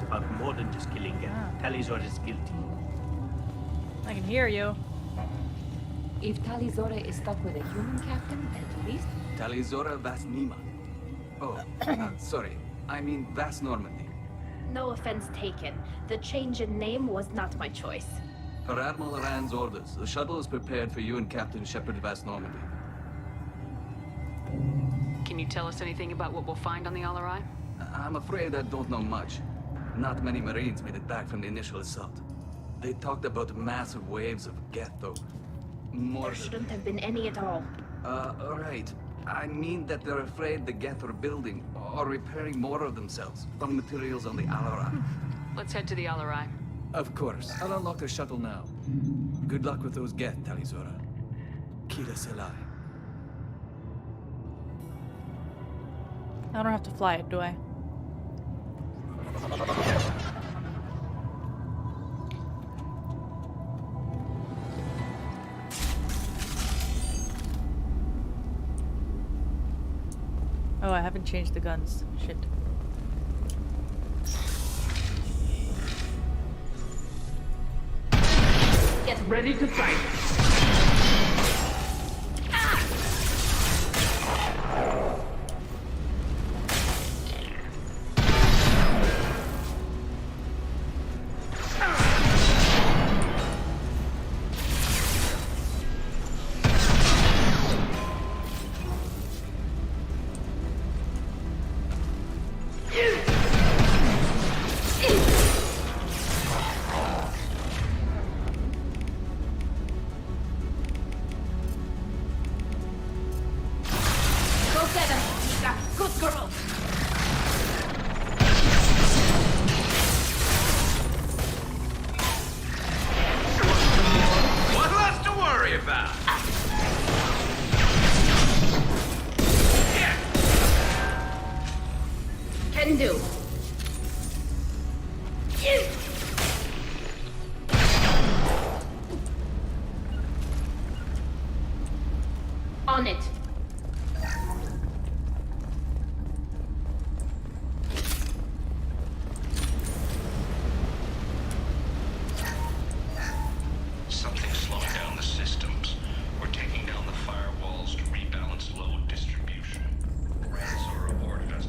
S10: than just killing Geth. Talizor is guilty.
S1: I can hear you.
S9: If Talizora is stuck with a human captain, at least...
S18: Talizora Vasnima. Oh, sorry. I mean Vas Normandy.
S7: No offense taken. The change in name was not my choice.
S18: Per Admiral Rand's orders, the shuttle is prepared for you and Captain Shepard Vas Normandy.
S3: Can you tell us anything about what we'll find on the Alarai?
S18: I'm afraid I don't know much. Not many Marines made it back from the initial assault. They talked about massive waves of Geth, though. More...
S7: There shouldn't have been any at all.
S18: Right. I mean that they're afraid the Geth are building or repairing more of themselves from materials on the Alarai.
S3: Let's head to the Alarai.
S18: Of course. I'll unlock the shuttle now. Good luck with those Geth, Talizora. Kira Selai.
S1: I don't have to fly it, do I? Oh, I haven't changed the guns. Shit.
S7: Get ready to fight. On it.
S2: Something's slowing down the systems. We're taking down the firewalls to rebalance load distribution. Ranzor ordered us.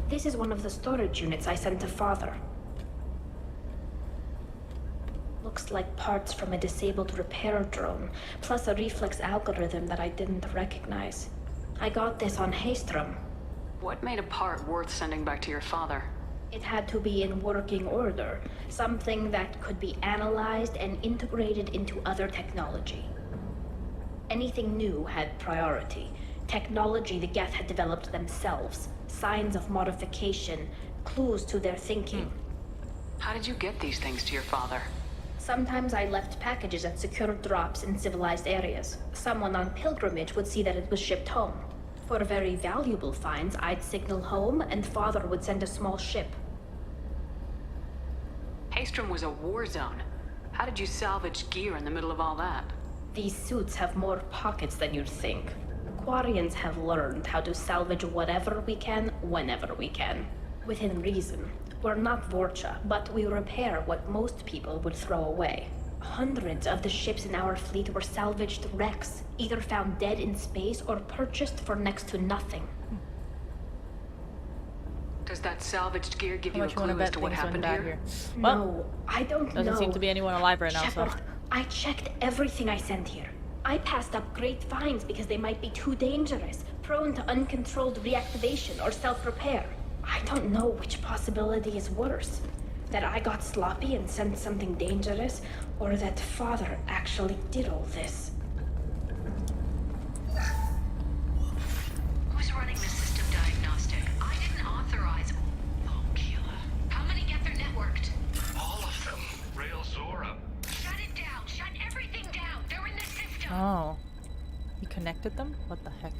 S7: This is one of the storage units I sent to Father. Looks like parts from a disabled repair drone, plus a reflex algorithm that I didn't recognize. I got this on Haystrom.
S3: What made a part worth sending back to your father?
S7: It had to be in working order, something that could be analyzed and integrated into other technology. Anything new had priority. Technology the Geth had developed themselves, signs of modification, clues to their thinking.
S3: How did you get these things to your father?
S7: Sometimes I left packages at secure drops in civilized areas. Someone on pilgrimage would see that it was shipped home. For very valuable finds, I'd signal home and Father would send a small ship.
S3: Haystrom was a war zone. How did you salvage gear in the middle of all that?
S7: These suits have more pockets than you'd think. Quarians have learned how to salvage whatever we can, whenever we can. Within reason. We're not Vorcha, but we repair what most people would throw away. Hundreds of the ships in our fleet were salvaged wrecks, either found dead in space or purchased for next to nothing.
S3: Does that salvaged gear give you a clue as to what happened here?
S1: Well,
S7: no, I don't know.
S1: Doesn't seem to be anyone alive right now,
S7: Shepard,
S1: so...
S7: I checked everything I sent here. I passed up great finds because they might be too dangerous, prone to uncontrolled reactivation or self-repair. I don't know which possibility is worse. That I got sloppy and sent something dangerous, or that Father actually did all this.
S15: Who's running the system diagnostic? I didn't authorize. Oh, killer. How many get their networked?
S10: All of them. Rail Zora.
S15: Shut it down. Shut everything down. They're in the system.
S1: Oh. You connected them? What the heck?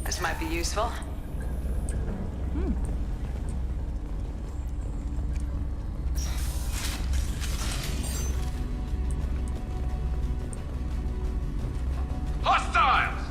S6: This might be useful.
S12: Hostiles!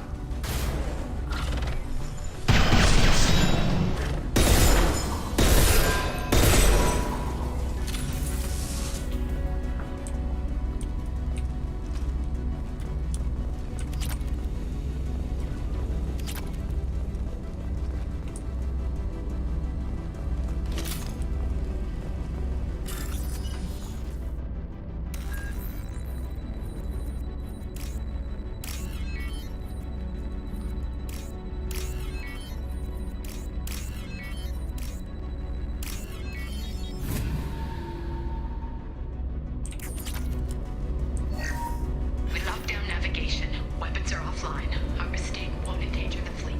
S15: We locked down navigation. Weapons are offline. Our mistake won't endanger the fleet.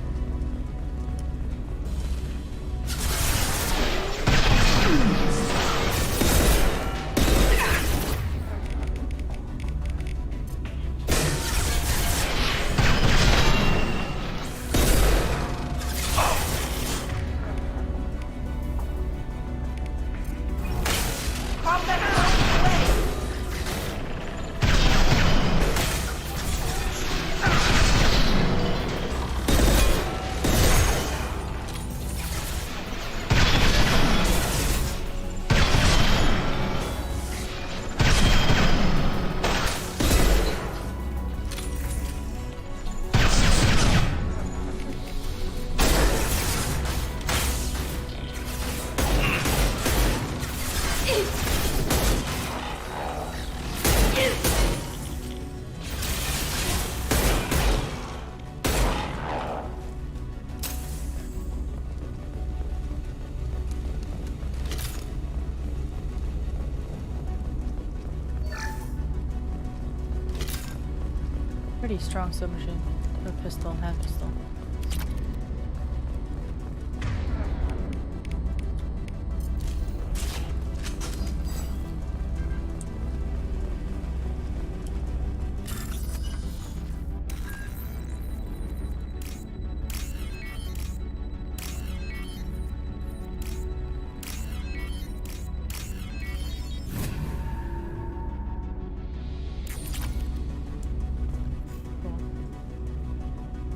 S1: Pretty strong submachine. Or pistol, half pistol.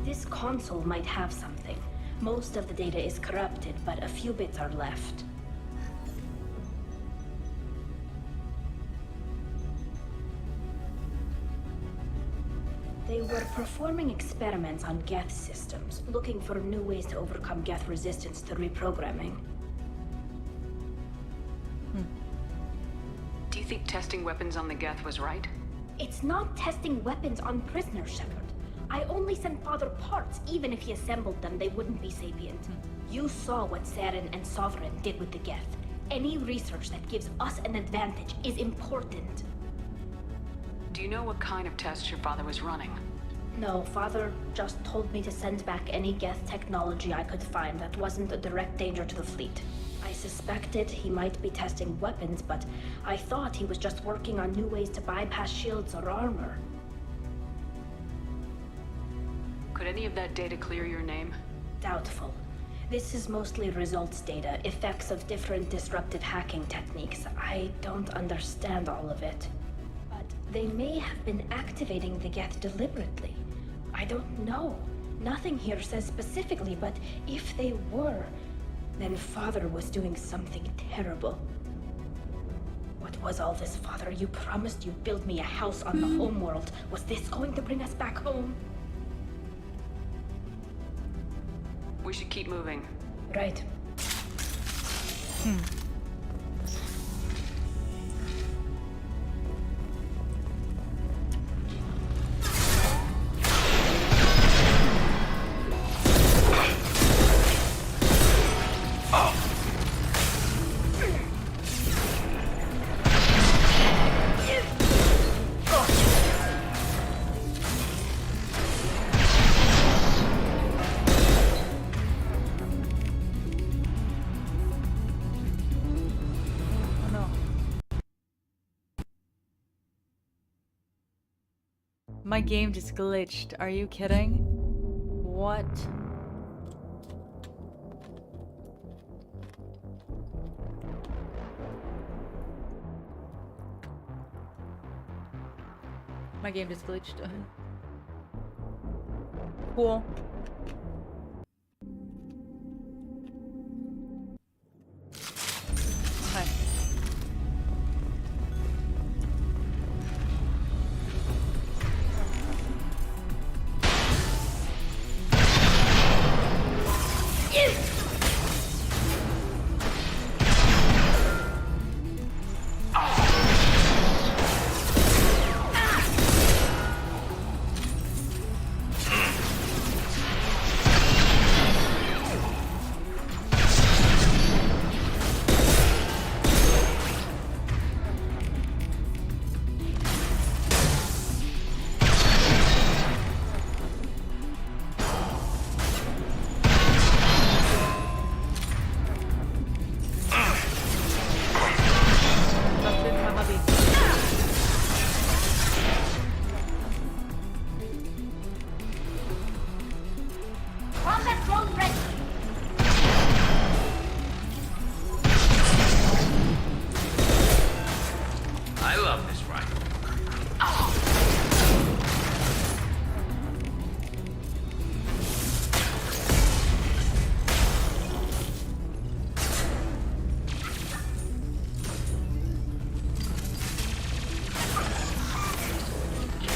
S7: This console might have something. Most of the data is corrupted, but a few bits are left. They were performing experiments on Geth systems, looking for new ways to overcome Geth resistance to reprogramming.
S3: Do you think testing weapons on the Geth was right?
S7: It's not testing weapons on prisoners, Shepard. I only sent Father parts. Even if he assembled them, they wouldn't be sapient. You saw what Saren and Sovereign did with the Geth. Any research that gives us an advantage is important.
S3: Do you know what kind of tests your father was running?
S7: No, Father just told me to send back any Geth technology I could find that wasn't a direct danger to the fleet. I suspected he might be testing weapons, but I thought he was just working on new ways to bypass shields or armor.
S3: Could any of that data clear your name?
S7: Doubtful. This is mostly results data, effects of different disruptive hacking techniques. I don't understand all of it. But they may have been activating the Geth deliberately. I don't know. Nothing here says specifically, but if they were, then Father was doing something terrible. What was all this, Father? You promised you'd build me a house on the homeworld. Was this going to bring us back home?
S3: We should keep moving.
S7: Right.
S1: My game just glitched. Are you kidding? What? My game just glitched. Cool. Okay.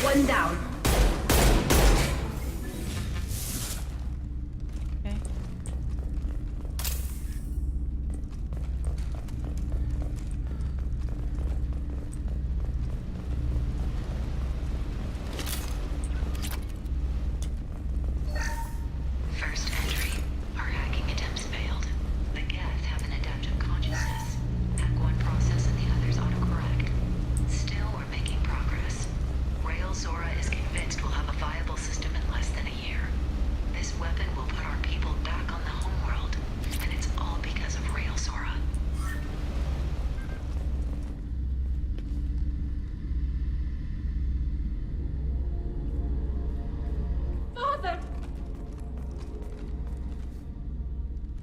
S7: One down.
S1: Okay.
S15: First entry. Our hacking attempts failed. The Geth have an adaptive consciousness. Hack one process and the others autocorrect. Still, we're making progress. Zora is convinced we'll have a viable system in less than a year. This weapon will put our people back on the homeworld, and it's all because of Zora.
S7: Father!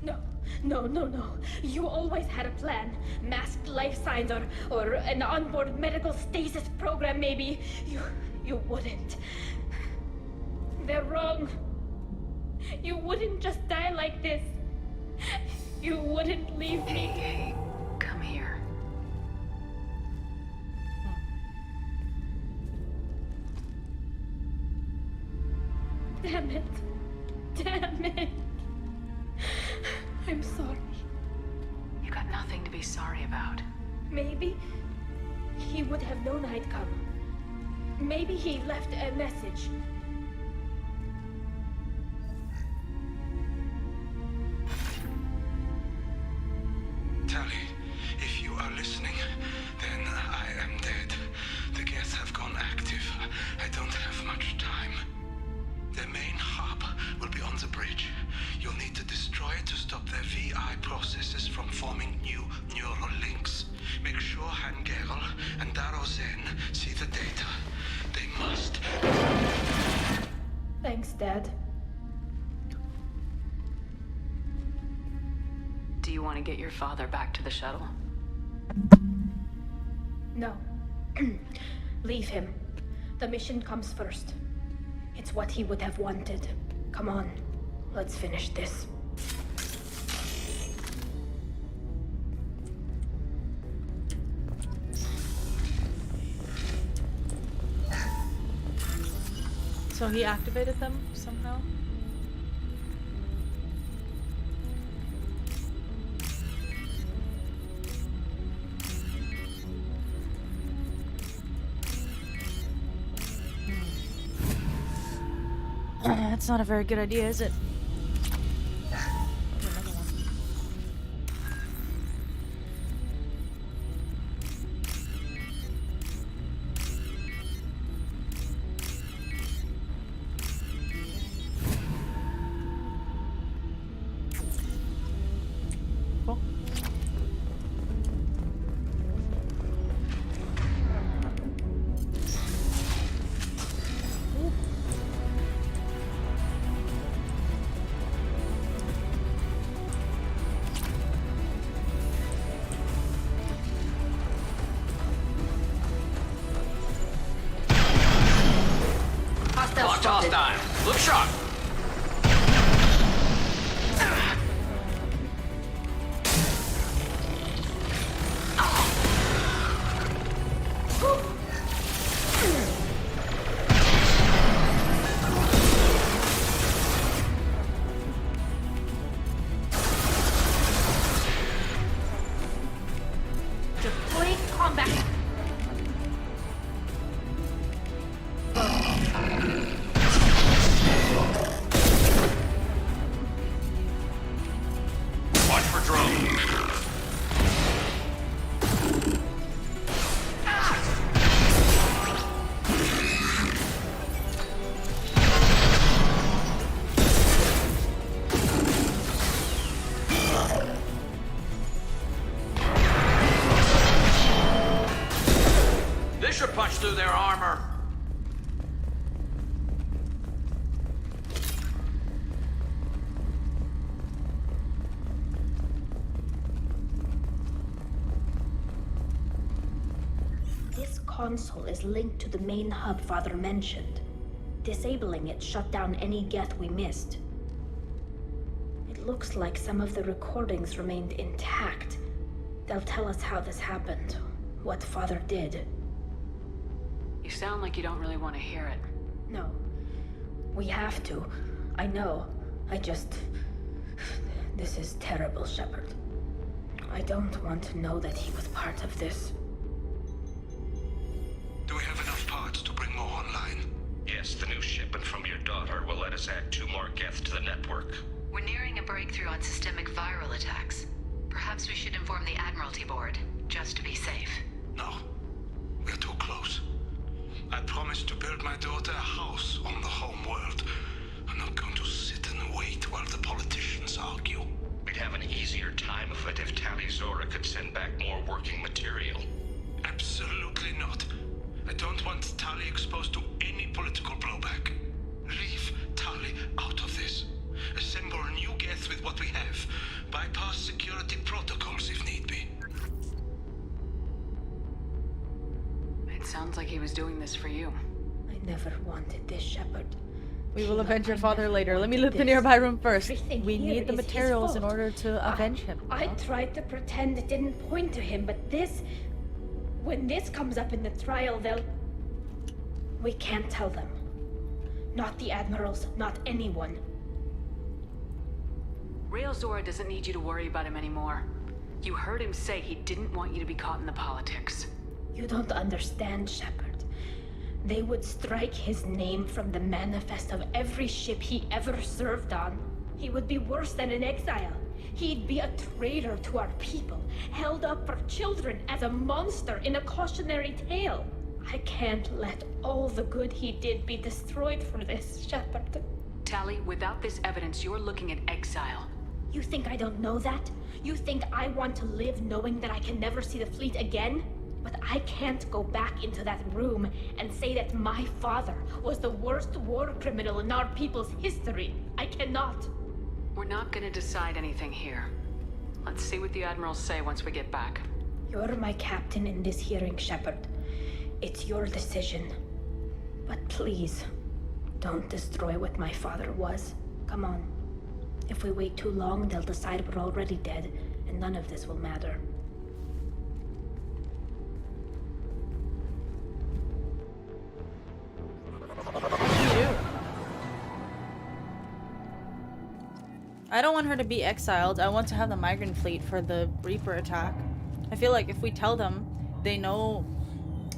S7: No. You always had a plan. Masked life signs or an onboard medical stasis program, maybe. You wouldn't. They're wrong. You wouldn't just die like this. You wouldn't leave me.
S15: Hey, come here.
S7: Damn it. I'm sorry.
S15: You got nothing to be sorry about.
S7: Maybe he would have known I'd come. Maybe he left a message.
S13: Tali, if you are listening, then I am dead. The Geth have gone active. I don't have much time. Their main hub will be on the bridge. You'll need to destroy it to stop their VI processes from forming new neural links. Make sure Hangerl and Darozen see the data. They must.
S7: Thanks, Dad.
S3: Do you want to get your father back to the shuttle?
S7: No. Leave him. The mission comes first. It's what he would have wanted. Come on, let's finish this.
S1: So he activated them somehow? That's not a very good idea, is it?
S11: Enemy spotted.
S2: hostile. Look sharp.
S7: Deploying combat.
S2: Watch for drone. This should punch through their armor.
S7: This console is linked to the main hub Father mentioned. Disabling it shut down any Geth we missed. It looks like some of the recordings remained intact. They'll tell us how this happened, what Father did.
S3: You sound like you don't really want to hear it.
S7: No. We have to. I know. This is terrible, Shepard. I don't want to know that he was part of this.
S13: Do we have enough parts to bring more online?
S19: Yes, the new shipment from your daughter will let us add 2 more Geth to the network.
S15: We're nearing a breakthrough on systemic viral attacks. Perhaps we should inform the Admiralty Board, just to be safe.
S13: No. We're too close. I promised to build my daughter a house on the home world. I'm not going to sit and wait while the politicians argue.
S19: We'd have an easier time of it if Tali Zora could send back more working material.
S13: Absolutely not. I don't want Tali exposed to any political blowback. Leave Tali out of this. Assemble new Geth with what we have. Bypass security protocols if need be.
S3: It sounds like he was doing this for you.
S7: I never wanted this, Shepard.
S1: We will avenge your father later. Let me loot the nearby room first.
S7: Everything
S1: We
S7: here
S1: need the
S7: is his
S1: materials in
S7: fault.
S1: order to avenge him.
S7: I tried to pretend it didn't point to him, but this... When this comes up in the trial, they'll... We can't tell them. Not the admirals, not anyone.
S3: Rael Zora doesn't need you to worry about him anymore. You heard him say he didn't want you to be caught in the politics.
S7: You don't understand, Shepard. They would strike his name from the manifest of every ship he ever served on. He would be worse than an exile. He'd be a traitor to our people, held up for children as a monster in a cautionary tale. I can't let all the good he did be destroyed for this, Shepard.
S3: Tali, without this evidence, you're looking at exile.
S7: You think I don't know that? You think I want to live knowing that I can never see the fleet again? But I can't go back into that room and say that my father was the worst war criminal in our people's history. I cannot.
S3: We're not gonna decide anything here. Let's see what the admirals say once we get back.
S7: You're my captain in this hearing, Shepard. It's your decision. But please, don't destroy what my father was. Come on. If we wait too long, they'll decide we're already dead, and none of this will matter.
S1: I don't want her to be exiled. I want to have the migrant fleet for the Reaper attack. I feel like if we tell them, they know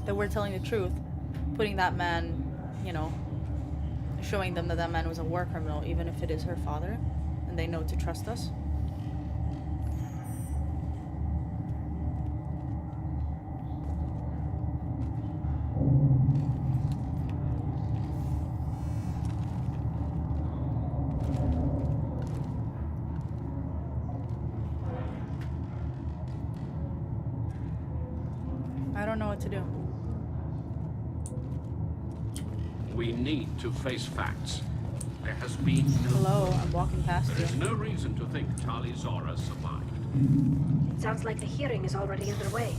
S1: that we're telling the truth. Putting that man, you know, showing them that that man was a war criminal, even if it is her father, and they know to trust us. I don't know what to do.
S12: We need to face facts. There has been no...
S1: Hello, I'm walking past you.
S12: There's no reason to think Tali Zora survived.
S7: It sounds like the hearing is already underway.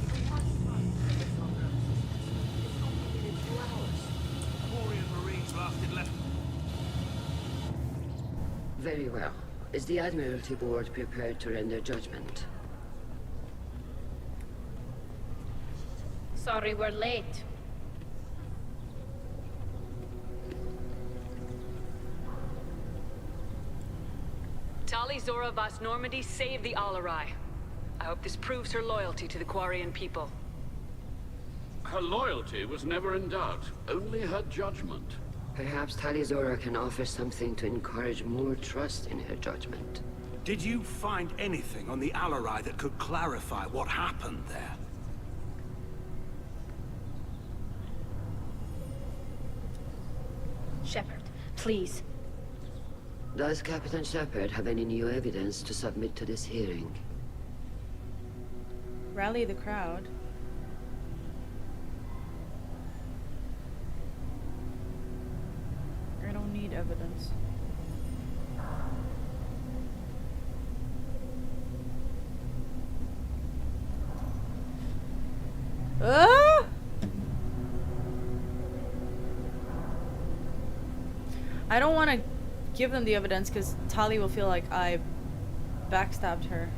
S11: Very well. Is the Admiralty Board prepared to render judgment?
S7: Sorry we're late.
S3: Tali Zora Vas Normandy saved the Alarai. I hope this proves her loyalty to the Quarian people.
S12: Her loyalty was never in doubt, only her judgment.
S11: Perhaps Tali Zora can offer something to encourage more trust in her judgment.
S13: Did you find anything on the Alarai that could clarify what happened there?
S7: Shepard, please.
S11: Does Captain Shepard have any new evidence to submit to this hearing?
S1: Rally the crowd. I don't need evidence. Ah! I don't want to give them the evidence because Tali will feel like I backstabbed her.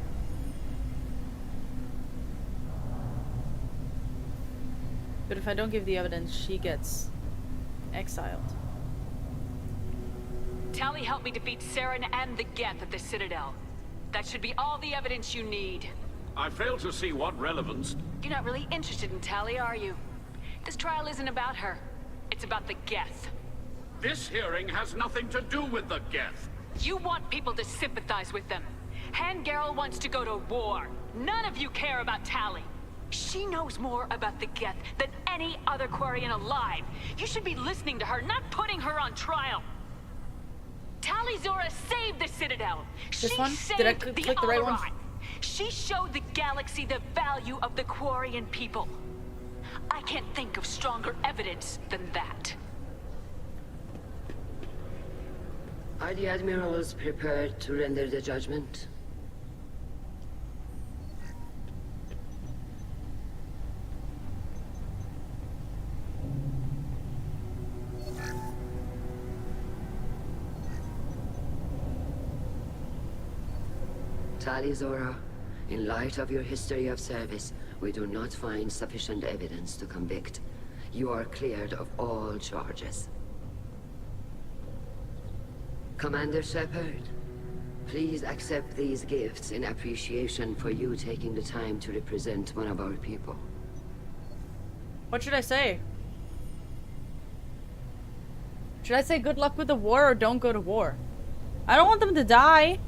S1: But if I don't give the evidence, she gets exiled.
S3: Tali helped me defeat Saren and the Geth at the Citadel. That should be all the evidence you need.
S12: I fail to see what relevance...
S3: You're not really interested in Tali, are you? This trial isn't about her. It's about the Geth.
S12: This hearing has nothing to do with the Geth.
S3: You want people to sympathize with them. Hangarel wants to go to war. None of you care about Tali. She knows more about the Geth than any other Quarian alive. You should be listening to her, not putting her on trial. Tali Zora saved the Citadel.
S1: This one? Did I click the right one?
S3: She showed the galaxy the value of the Quarian people. I can't think of stronger evidence than that.
S11: Are the admirals prepared to render the judgment? Tali Zora, in light of your history of service, we do not find sufficient evidence to convict. You are cleared of all charges. Commander Shepard, please accept these gifts in appreciation for you taking the time to represent one of our people.
S1: What should I say? Should I say good luck with the war or don't go to war? I don't want them to die.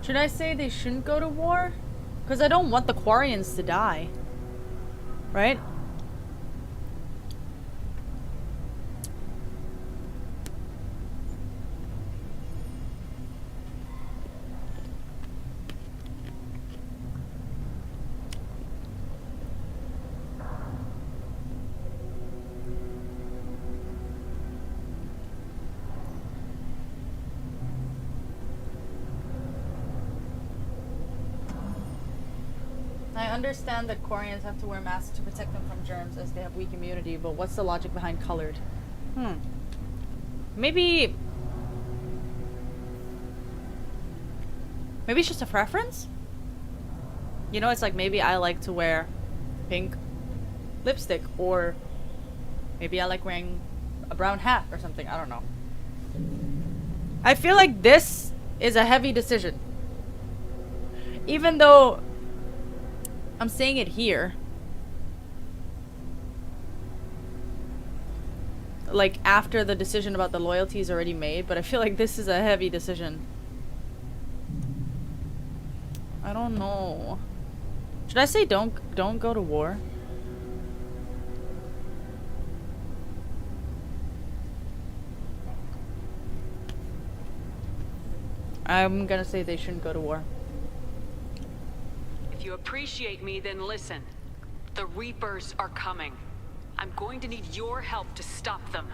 S1: Should I say they shouldn't go to war? Because I don't want the Quarians to die. Right? I understand that Quarians have to wear masks to protect them from germs as they have weak immunity, but what's the logic behind colored? Maybe it's just a preference? You know, it's like maybe I like to wear pink lipstick, or maybe I like wearing a brown hat or something. I don't know. I feel like this is a heavy decision. Even though I'm saying it here. Like after the decision about the loyalty is already made, but I feel like this is a heavy decision. I don't know. Should I say don't go to war? I'm gonna say they shouldn't go to war.
S3: If you appreciate me, then listen. The Reapers are coming. I'm going to need your help to stop them.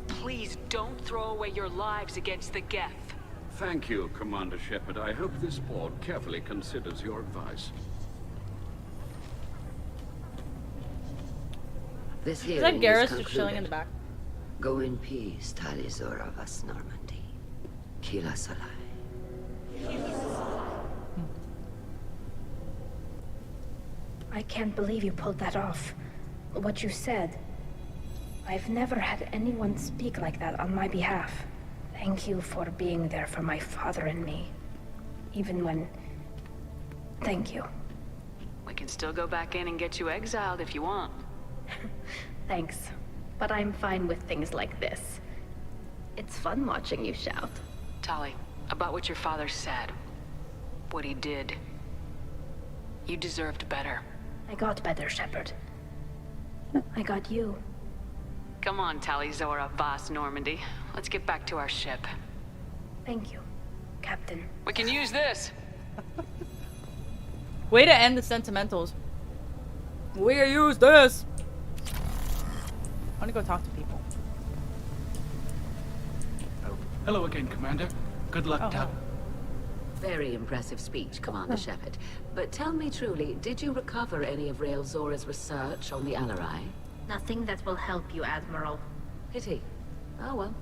S3: Please don't throw away your lives against the Geth.
S12: Thank you, Commander Shepard. I hope this board carefully considers your advice.
S11: This
S1: Is
S11: hearing
S1: that
S11: is
S1: Garrus just
S11: concluded.
S1: chilling in the back?
S11: Go in peace, Tali Zora Vas Normandy. Kila Salai.
S7: I can't believe you pulled that off. What you said. I've never had anyone speak like that on my behalf. Thank you for being there for my father and me. Even when... Thank you.
S3: We can still go back in and get you exiled if you want.
S7: Thanks. But I'm fine with things like this. It's fun watching you shout.
S3: Tali, about what your father said. What he did. You deserved better.
S7: I got better, Shepard. I got you.
S3: Come on, Tali Zora Vas Normandy. Let's get back to our ship.
S7: Thank you, Captain.
S3: We can use this!
S1: Way to end the sentimentals. We use this! I wanna go talk to people.
S16: Oh. Hello again, Commander. Good luck, Tal.
S14: Very impressive speech, Commander Shepard. But tell me truly, did you recover any of Rael Zora's research on the Alarai?
S7: Nothing that will help you, Admiral.
S14: Pity. Oh well.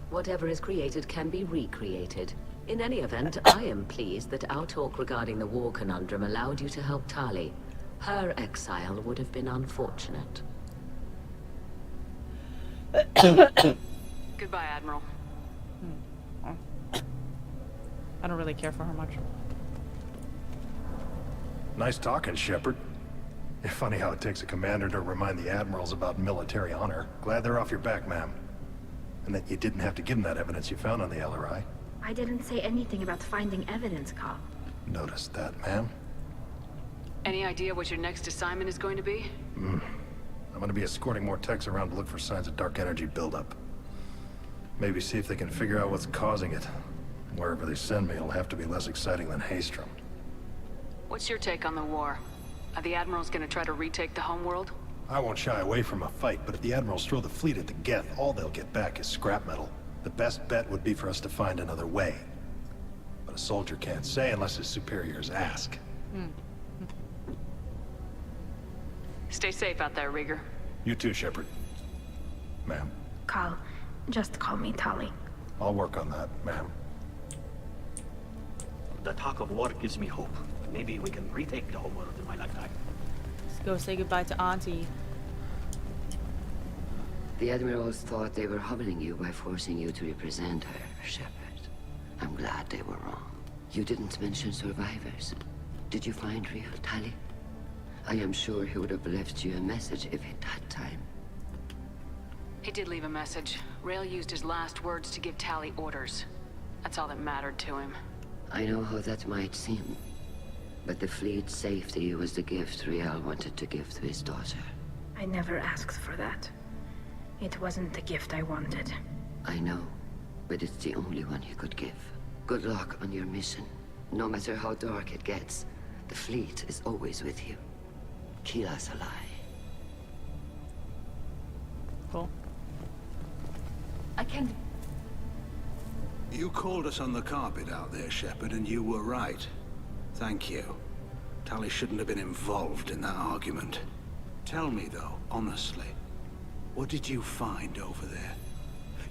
S14: Whatever is created can be recreated. In any event, I am pleased that our talk regarding the war conundrum allowed you to help Tali. Her exile would have been unfortunate.
S3: Goodbye, Admiral.
S1: I don't really care for her much.
S17: Nice talking, Shepard. It's funny how it takes a commander to remind the admirals about military honor. Glad they're off your back, ma'am. And that you didn't have to give them that evidence you found on the LRI.
S7: I didn't say anything about finding evidence, Carl.
S17: Noticed that, ma'am.
S3: Any idea what your next assignment is going to be?
S17: I'm gonna be escorting more techs around to look for signs of dark energy buildup. Maybe see if they can figure out what's causing it. Wherever they send me, it'll have to be less exciting than Haystrom.
S3: What's your take on the war? Are the Admirals gonna try to retake the homeworld?
S17: I won't shy away from a fight, but if the admirals throw the fleet at the Geth, all they'll get back is scrap metal. The best bet would be for us to find another way. But a soldier can't say unless his superiors ask.
S3: Stay safe out there, Rieger.
S17: You too, Shepard. Ma'am.
S7: Carl, just call me Tali.
S17: I'll work on that, ma'am.
S10: The talk of war gives me hope. Maybe we can retake the whole world in my lifetime.
S1: Let's go say goodbye to Auntie.
S11: The admirals thought they were humbling you by forcing you to represent her, Shepard. I'm glad they were wrong. You didn't mention survivors. Did you find real Tali? I am sure he would have left you a message if he'd had time.
S3: He did leave a message. Rael used his last words to give Tali orders. That's all that mattered to him.
S11: I know how that might seem, but the fleet's safety was the gift Rael wanted to give to his daughter.
S7: I never asked for that. It wasn't the gift I wanted.
S11: I know, but it's the only one he could give. Good luck on your mission. No matter how dark it gets, the fleet is always with you. Kila Salai.
S1: Cool.
S9: I can't...
S13: You called us on the carpet out there, Shepard, and you were right. Thank you. Tali shouldn't have been involved in that argument. Tell me, though, honestly, what did you find over there?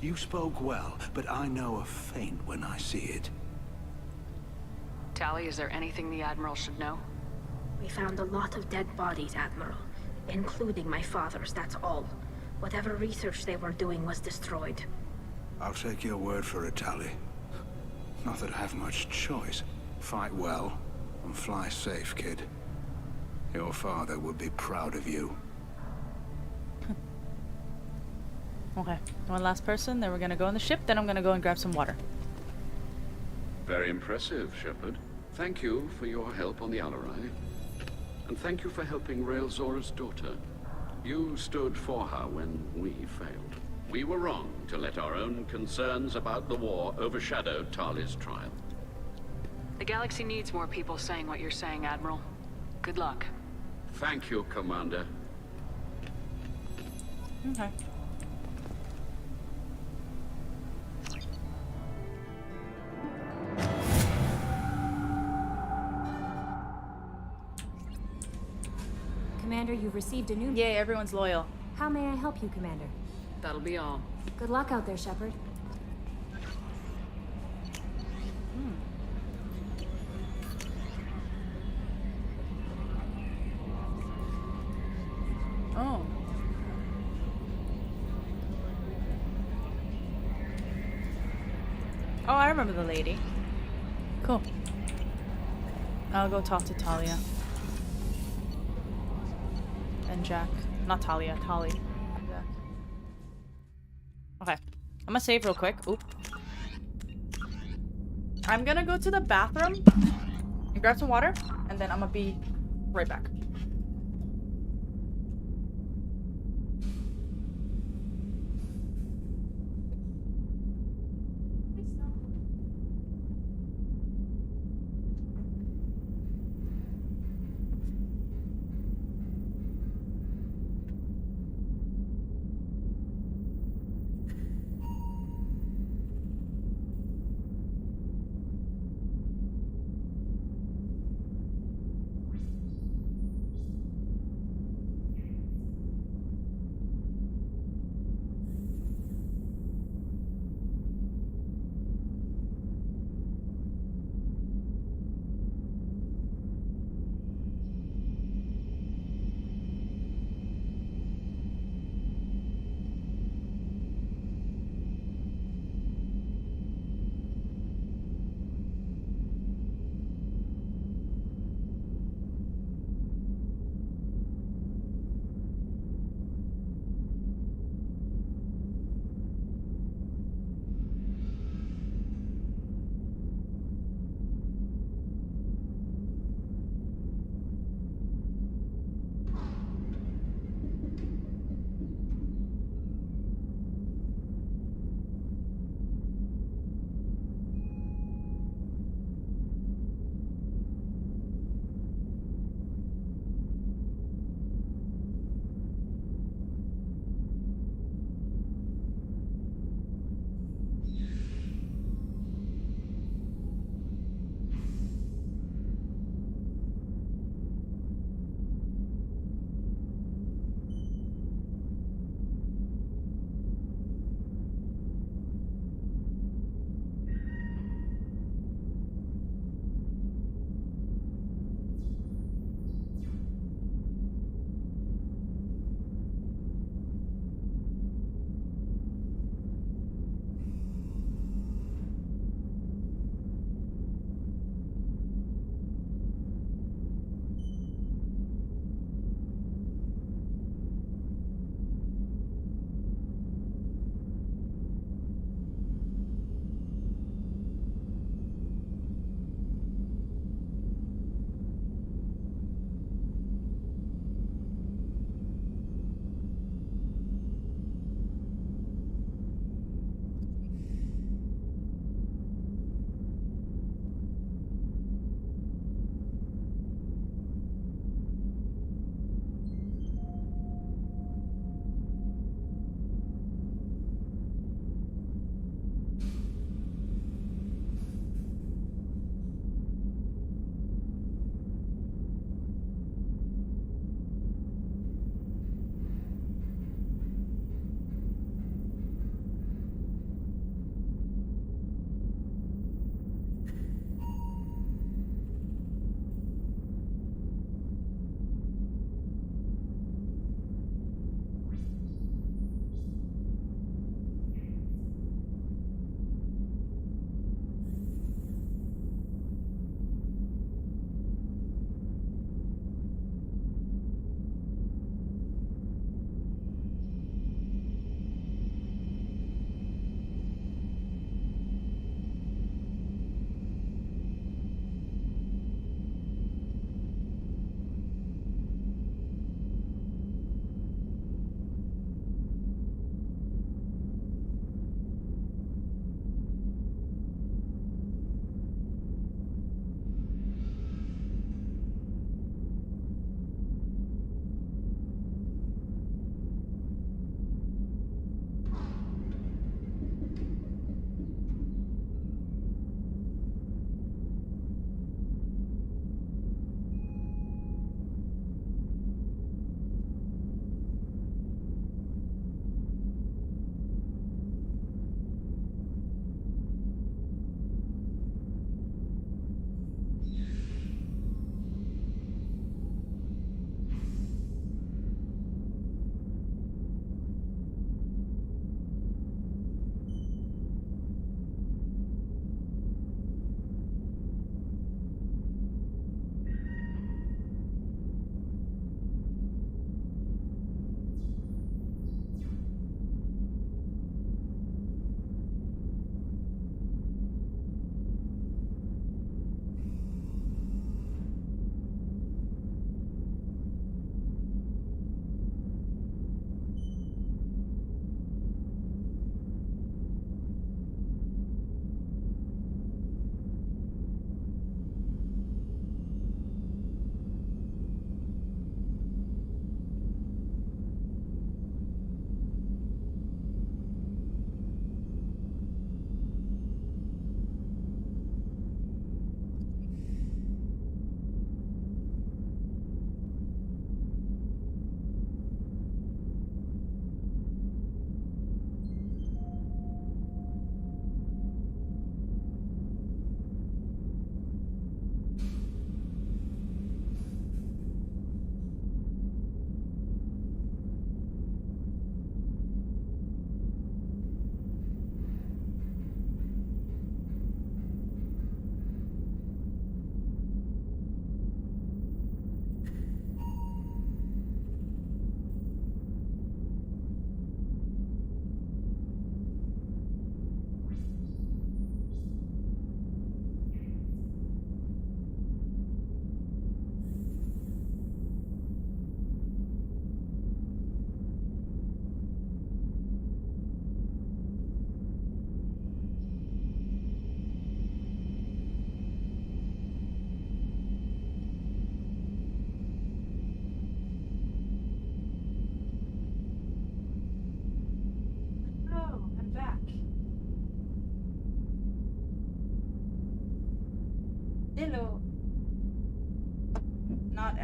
S13: You spoke well, but I know a feint when I see it.
S3: Tali, is there anything the Admiral should know?
S7: We found a lot of dead bodies, Admiral. Including my father's, that's all. Whatever research they were doing was destroyed.
S13: I'll take your word for it, Tali. Not that I have much choice. Fight well, and fly safe, kid. Your father would be proud of you.
S1: Okay, one last person, then we're gonna go on the ship, then I'm gonna go and grab some water.
S12: Very impressive, Shepard. Thank you for your help on the Alarai. And thank you for helping Rael Zora's daughter. You stood for her when we failed. We were wrong to let our own concerns about the war overshadow Tali's trial.
S3: The galaxy needs more people saying what you're saying, Admiral. Good luck.
S12: Thank you, Commander.
S1: Okay.
S20: Commander, you've received a new...
S1: Yay, everyone's loyal.
S20: How may I help you, Commander?
S3: That'll be all.
S20: Good luck out there, Shepard.
S1: Oh. Oh, I remember the lady. Cool. I'll go talk to Talia. And Jack. Not Talia, Tali. Jack. Okay. I'm gonna save real quick. Oop. I'm gonna go to the bathroom and grab some water, and then I'm gonna be right back.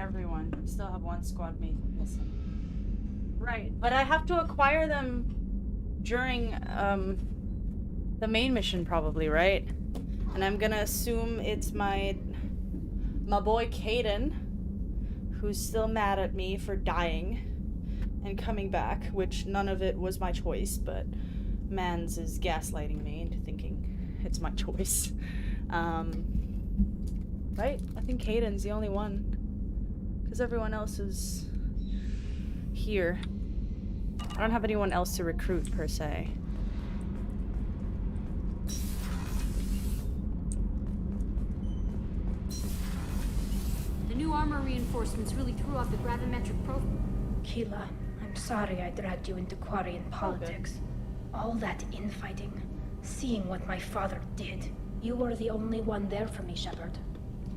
S1: everyone. We still have one squad mate missing. Right, but I have to acquire them during the main mission probably, right? And I'm gonna assume it's my boy Caden, who's still mad at me for dying and coming back, which none of it was my choice, but Mans is gaslighting me into thinking it's my choice. Right? I think Caden's the only one, because everyone else is here. I don't have anyone else to recruit per se.
S20: The new armor reinforcements really threw off the gravimetric profile.
S7: Keela, I'm sorry I dragged you into Quarian politics. All that infighting, seeing what my father did. You were the only one there for me, Shepard.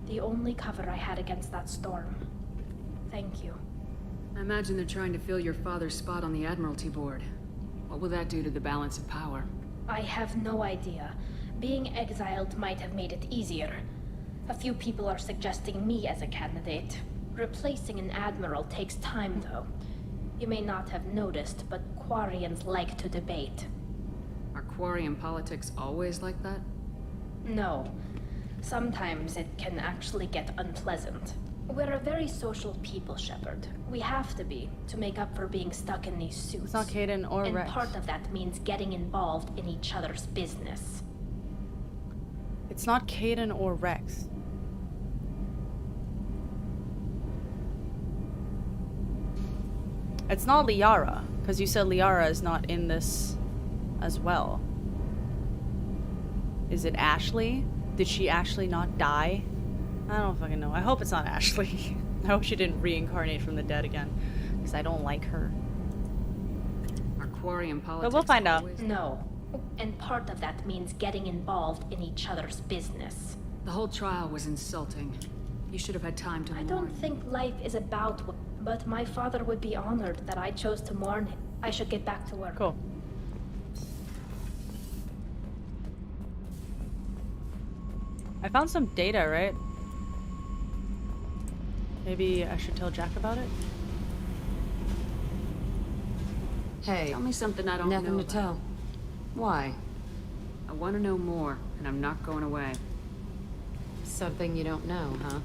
S7: The only cover I had against that storm. Thank you.
S3: I imagine they're trying to fill your father's spot on the Admiralty board. What will that do to the balance of power?
S7: I have no idea. Being exiled might have made it easier. A few people are suggesting me as a candidate. Replacing an admiral takes time, though. You may not have noticed, but Quarians like to debate.
S3: Are Quarian politics always like that?
S7: No. Sometimes it can actually get unpleasant. We're a very social people, Shepard. We have to be, to make up for being stuck in these suits.
S1: It's not Caden or
S7: and
S1: Rex.
S7: Part of that means getting involved in each other's business.
S1: It's not Caden or Rex. It's not Liara, because you said Liara is not in this as well. Is it Ashley? Did she actually not die? I don't fucking know. I hope it's not Ashley. I hope she didn't reincarnate from the dead again, because I don't like her.
S3: Are Quarian politics
S1: But we'll find out.
S7: No. And part of that means getting involved in each other's business.
S3: The whole trial was insulting. You should have had time to
S7: I don't think life is about what... But my father would be honored that I chose to mourn him. I should get back to work.
S1: Cool. I found some data, right? Maybe I should tell Jack about it?
S3: Hey, tell me something I don't know
S9: Nothing to
S3: about.
S9: tell. Why?
S3: I want to know more, and I'm not going away.
S9: Something you don't know, huh?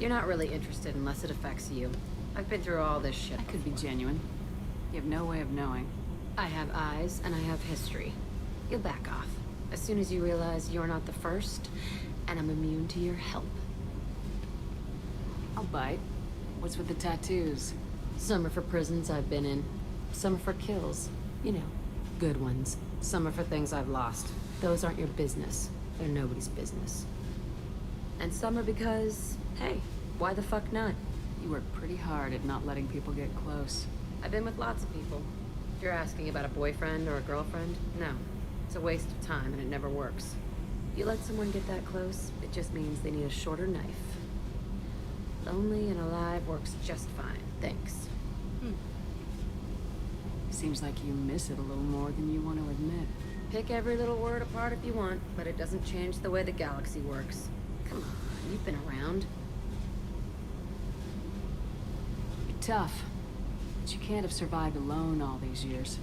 S9: You're not really interested unless it affects you. I've been through all this shit.
S3: I could be genuine. You have no way of knowing.
S9: I have eyes and I have history. You'll back off as soon as you realize you're not the first, and I'm immune to your help.
S3: I'll bite. What's with the tattoos?
S9: Some are for prisons I've been in. Some are for kills. You know, good ones. Some are for things I've lost. Those aren't your business. They're nobody's business. And some are because, hey, why the fuck not?
S3: You work pretty hard at not letting people get close.
S9: I've been with lots of people. If you're asking about a boyfriend or a girlfriend, no. It's a waste of time and it never works. If you let someone get that close, it just means they need a shorter knife. Lonely and alive works just fine, thanks.
S3: Seems like you miss it a little more than you want to admit.
S9: Pick every little word apart if you want, but it doesn't change the way the galaxy works. Come on, you've been around.
S3: You're tough, but you can't have survived alone all these years.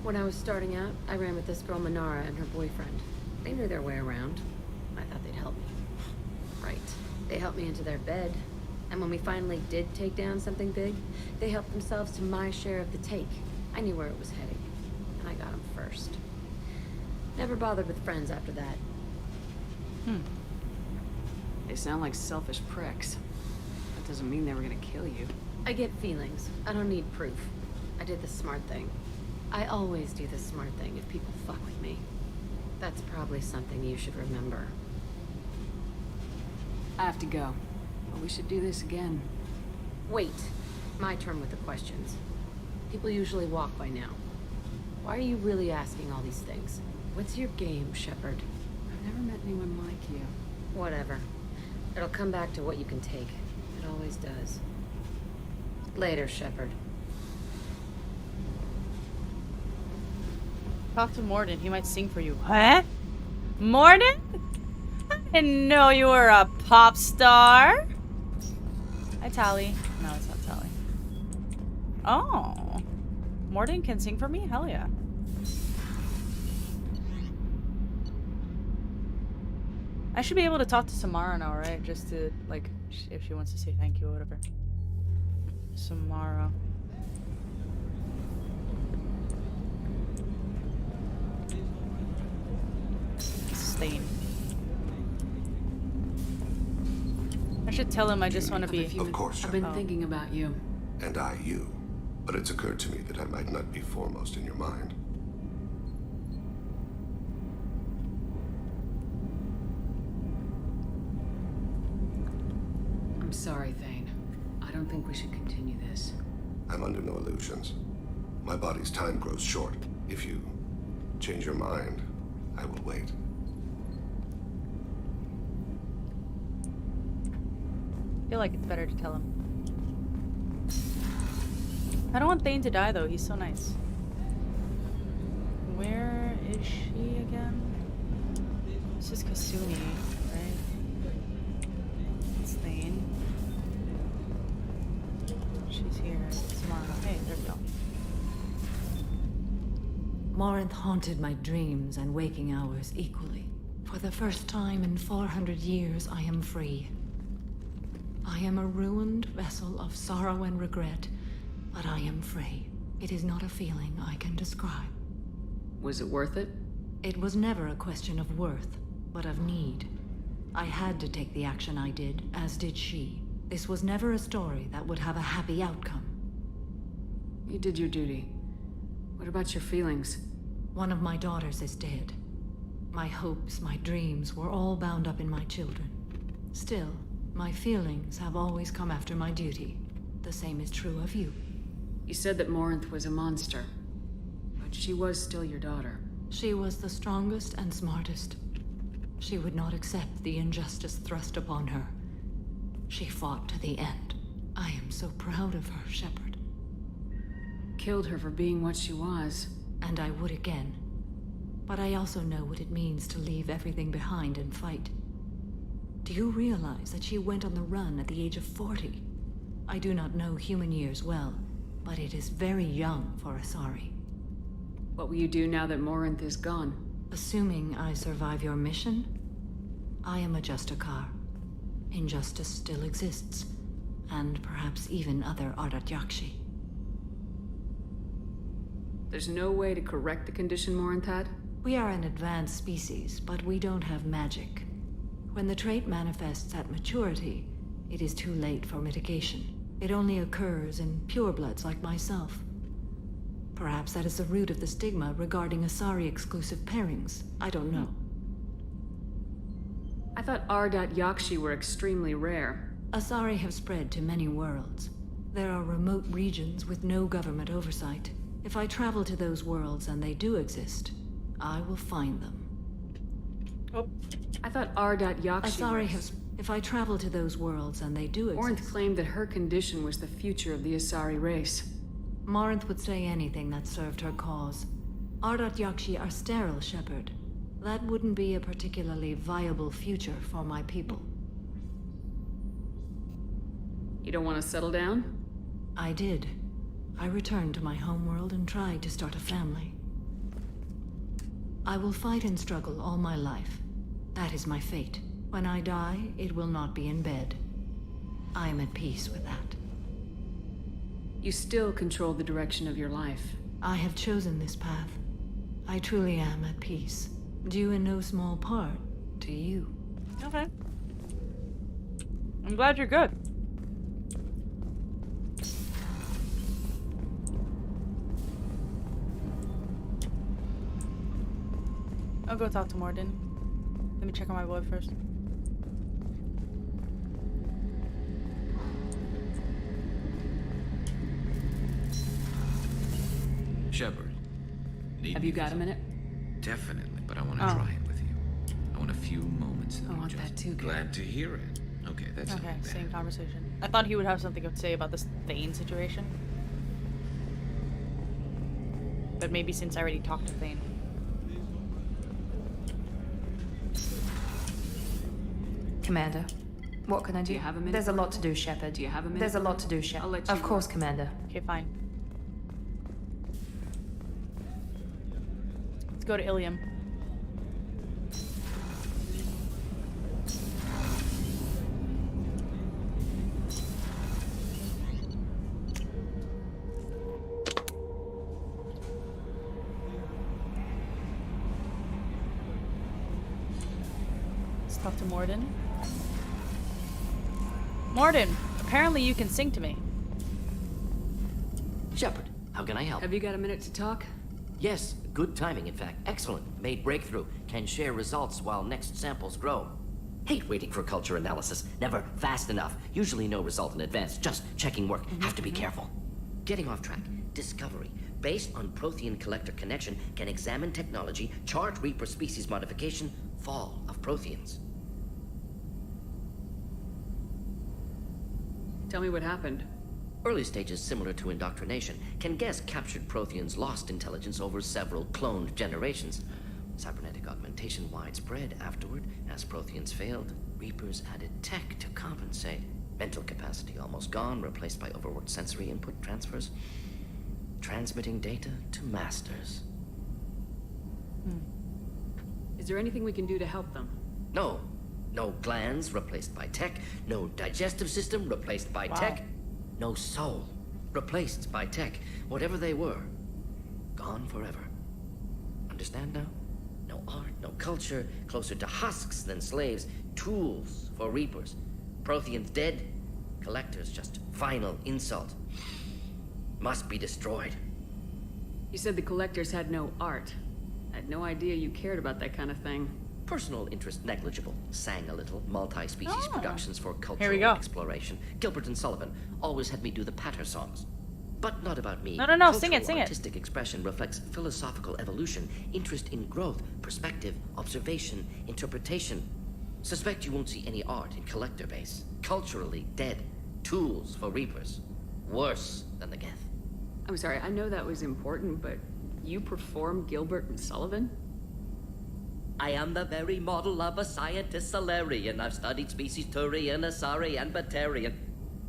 S9: When I was starting out, I ran with this girl Manara and her boyfriend. They knew their way around. I thought they'd help me. Right. They helped me into their bed. And when we finally did take down something big, they helped themselves to my share of the take. I knew where it was heading. And I got them first. Never bothered with friends after that.
S3: They sound like selfish pricks. That doesn't mean they were gonna kill you.
S9: I get feelings. I don't need proof. I did the smart thing. I always do the smart thing if people fuck with me. That's probably something you should remember.
S3: I have to go. But we should do this again.
S9: Wait. My turn with the questions. People usually walk by now. Why are you really asking all these things? What's your game, Shepard?
S3: I've never met anyone like you.
S9: Whatever. It'll come back to what you can take. It always does. Later, Shepard.
S1: Talk to Morden. He might sing for you. Huh? Morden? didn't know you were a pop star. Hi, Tally. No, it's not Tally. Oh. Morden can sing for me? Hell yeah. I should be able to talk to Samara now, right? Just to, like, if she wants to say thank you or whatever. Samara. Stain. I should tell him I just want to be.
S21: Of course,
S9: I've been thinking about you.
S21: And I you. But it's occurred to me that I might not be foremost in your mind.
S9: I'm sorry, Thane. I don't think we should continue this.
S21: I'm under no illusions. My body's time grows short. If you change your mind, I will wait.
S1: I feel like it's better to tell him. I don't want Thane to die though, he's so nice. Where is she again? This is Kasumi, right? It's Thane. She's here. Samara. Hey, there we go.
S22: Morinth haunted my dreams and waking hours equally. For the first time in 400 years, I am free. I am a ruined vessel of sorrow and regret, but I am free. It is not a feeling I can describe.
S9: Was it worth it?
S22: It was never a question of worth, but of need. I had to take the action I did, as did she. This was never a story that would have a happy outcome.
S9: You did your duty. What about your feelings?
S22: One of my daughters is dead. My hopes, my dreams were all bound up in my children. Still, my feelings have always come after my duty. The same is true of you.
S9: You said that Morinth was a monster, but she was still your daughter.
S22: She was the strongest and smartest. She would not accept the injustice thrust upon her. She fought to the end. I am so proud of her, Shepard.
S9: Killed her for being what she was.
S22: And I would again. But I also know what it means to leave everything behind and fight. Do you realize that she went on the run at the age of 40? I do not know human years well, but it is very young for Asari.
S9: What will you do now that Morinth is gone?
S22: Assuming I survive your mission, I am a Justakar. Injustice still exists, and perhaps even other Ardat Yakshi.
S9: There's no way to correct the condition Morinth had?
S22: We are an advanced species, but we don't have magic. When the trait manifests at maturity, it is too late for mitigation. It only occurs in purebloods like myself. Perhaps that is the root of the stigma regarding Asari-exclusive pairings. I don't know.
S9: I thought Ardat Yakshi were extremely rare.
S22: Asari have spread to many worlds. There are remote regions with no government oversight. If I travel to those worlds, and they do exist, I will find them.
S9: Oh, I thought Ardat Yakshi
S22: Asari have... If I travel to those worlds, and they do exist...
S9: Morinth claimed that her condition was the future of the Asari race.
S22: Morinth would say anything that served her cause. Ardat Yakshi are sterile, Shepard. That wouldn't be a particularly viable future for my people.
S9: You don't want to settle down?
S22: I did. I returned to my homeworld and tried to start a family. I will fight and struggle all my life. That is my fate. When I die, it will not be in bed. I am at peace with that.
S9: You still control the direction of your life.
S22: I have chosen this path. I truly am at peace. Due in no small part to you.
S1: Okay. I'm glad you're good. I'll go talk to Morden. Let me check on my boy first.
S4: Shepard.
S9: Have you got a minute?
S4: Definitely, but I want to try it with you. I want a few moments.
S9: I want that too.
S4: Glad to hear it. Okay, that's
S1: okay.
S4: not bad.
S1: Same conversation. I thought he would have something to say about this Thane situation, but maybe since I already talked to Thane.
S5: Commander, what can I do?
S3: Do you have a minute?
S5: There's a lot to do, Shepard.
S3: Do you have a minute?
S5: There's a lot to do, Shepard.
S3: I'll let you
S5: Of course, Commander.
S1: Okay, fine. Let's go to Ilium. Let's talk to Morden. Morden, apparently you can sing to me.
S8: Shepard, how can I help?
S3: Have you got a minute to talk?
S8: Yes, good timing, in fact. Excellent. Made breakthrough. Can share results while next samples grow. Hate waiting for culture analysis. Never fast enough. Usually no result in advance. Just checking work. Have to be careful. Getting off track. Discovery. Based on Prothean collector connection, can examine technology, chart Reaper species modification, fall of Protheans.
S3: Tell me what happened.
S8: Early stages similar to indoctrination. Can guess captured Protheans lost intelligence over several cloned generations. Cybernetic augmentation widespread afterward. As Protheans failed, Reapers added tech to compensate. Mental capacity almost gone, replaced by overworked sensory input transfers. Transmitting data to masters.
S3: Is there anything we can do to help them?
S8: No. No glands replaced by tech. No digestive system replaced by tech. No soul replaced by tech. Whatever they were, gone forever. Understand now? No art, no culture, closer to husks than slaves. Tools for Reapers. Protheans dead. Collectors just final insult. Must be destroyed.
S3: You said the collectors had no art. I had no idea you cared about that kind of thing.
S8: Personal interest negligible. Sang a little. Multi-species productions for
S1: Here we
S8: cultural
S1: go.
S8: exploration. Gilbert and Sullivan always had me do the patter songs. But not about me.
S1: No, sing it, sing it.
S8: Artistic expression reflects philosophical evolution, interest in growth, perspective, observation, interpretation. Suspect you won't see any art in collector base. Culturally dead. Tools for Reapers. Worse than the Geth.
S3: I'm sorry, I know that was important, but you perform Gilbert and Sullivan?
S8: I am the very model of a scientist Solarian. I've studied species Turian, Asari, and Batarian.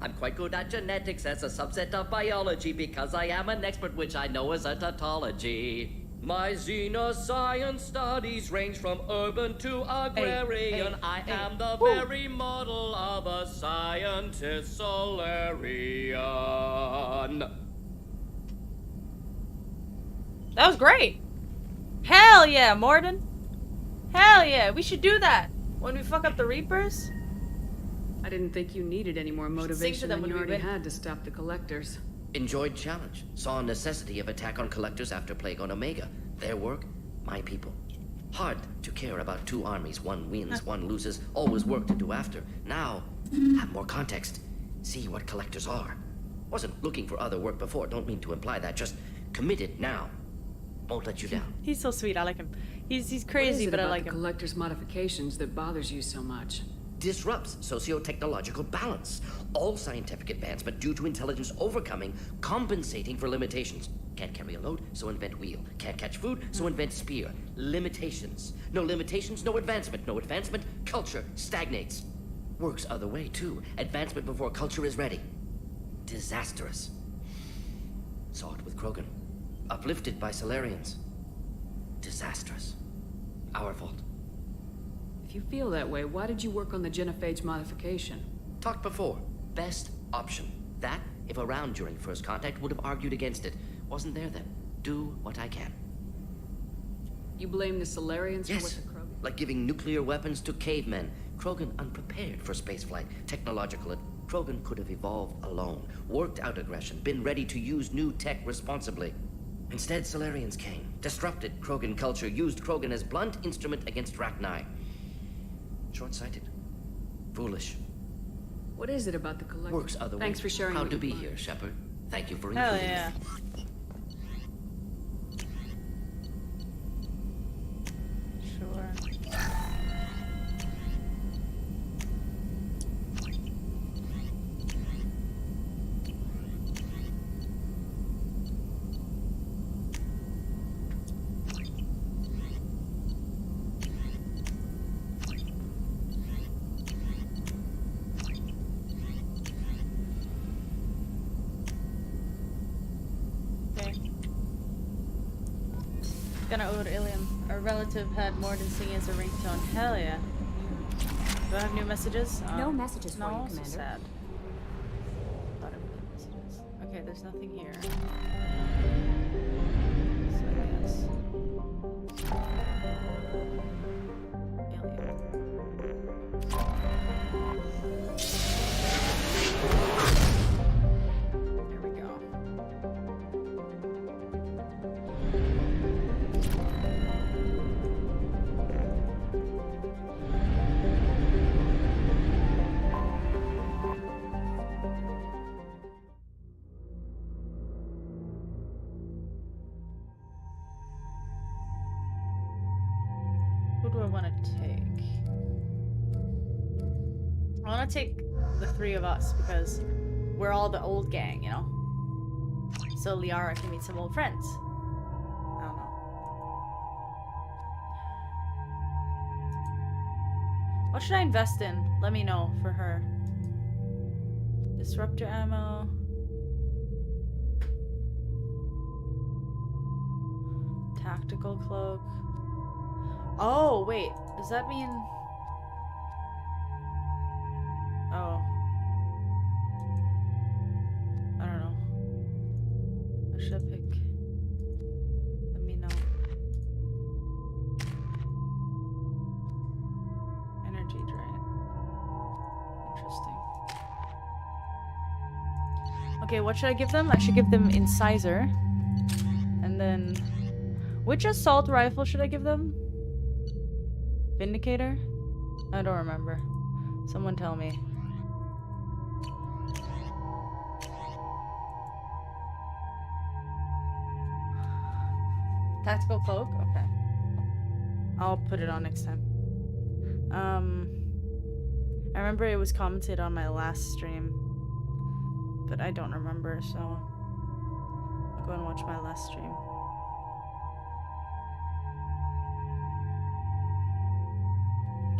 S8: I'm quite good at genetics as a subset of biology because I am an expert which I know as a tautology. My xenoscience studies range from urban to agrarian. I am the very model of a scientist Solarian.
S1: That was great. Hell yeah, Morden. Hell yeah, we should do that when we fuck up the Reapers.
S3: I didn't think you needed any more motivation
S1: them
S3: than you
S1: when we
S3: already
S1: win.
S3: had to stop the collectors.
S8: Enjoyed challenge. Saw necessity of attack on collectors after Plague on Omega. Their work, my people. Hard to care about two armies. One wins, one loses. Always work to do after. Now, have more context. See what collectors are. Wasn't looking for other work before. Don't mean to imply that. Just committed now. Won't let you down.
S1: He's so sweet. I like him. He's
S3: What is
S1: crazy,
S3: it
S1: but I
S3: about
S1: like
S3: the
S1: him.
S3: collector's modifications that bothers you so much?
S8: Disrupts socio-technological balance. All scientific advancement due to intelligence overcoming, compensating for limitations. Can't carry a load, so invent wheel. Can't catch food, so invent spear. Limitations. No limitations, no advancement. No advancement, culture stagnates. Works other way, too. Advancement before culture is ready. Disastrous. Saw it with Krogan. Uplifted by Solarians. Disastrous. Our fault.
S3: If you feel that way, why did you work on the genophage modification?
S8: Talked before. Best option. That, if around during first contact, would have argued against it. Wasn't there then. Do what I can.
S3: You blame the Solarians for what
S8: Yes.
S3: the Krogan...
S8: Like giving nuclear weapons to cavemen. Krogan unprepared for spaceflight. Technological. Krogan could have evolved alone. Worked out aggression. Been ready to use new tech responsibly. Instead, Solarians came. Disrupted Krogan culture. Used Krogan as blunt instrument against Rachni. Short-sighted. Foolish.
S3: What is it about the collectors?
S8: Works other
S3: Thanks
S8: way.
S3: for sharing
S8: Proud
S3: what
S8: to
S3: you
S8: be
S3: learned.
S8: here, Shepard. Thank you for
S1: Hell
S8: including
S1: yeah.
S8: me.
S1: Sure. Gonna owe to Ilium. A relative had more than singing as a ringtone. Hell yeah. Do I have new messages?
S20: No messages for you,
S1: no,
S20: Commander.
S1: So sad. Thought I would get messages. Okay, there's nothing here. So I guess. Ilium. There we go. Who do I want to take? I want to take the three of us because we're all the old gang, you know? So Liara can meet some old friends. I don't know. What should I invest in? Let me know for her. Disruptor ammo. Tactical cloak. Oh, wait. Does that mean... Oh. I don't know. What should I pick? Let me know. Energy drain. Interesting. Okay, what should I give them? I should give them Incisor. And then... Which assault rifle should I give them? Vindicator? I don't remember. Someone tell me. Tactical cloak? Okay. I'll put it on next time. I remember it was commented on my last stream. But I don't remember, so I'll go and watch my last stream.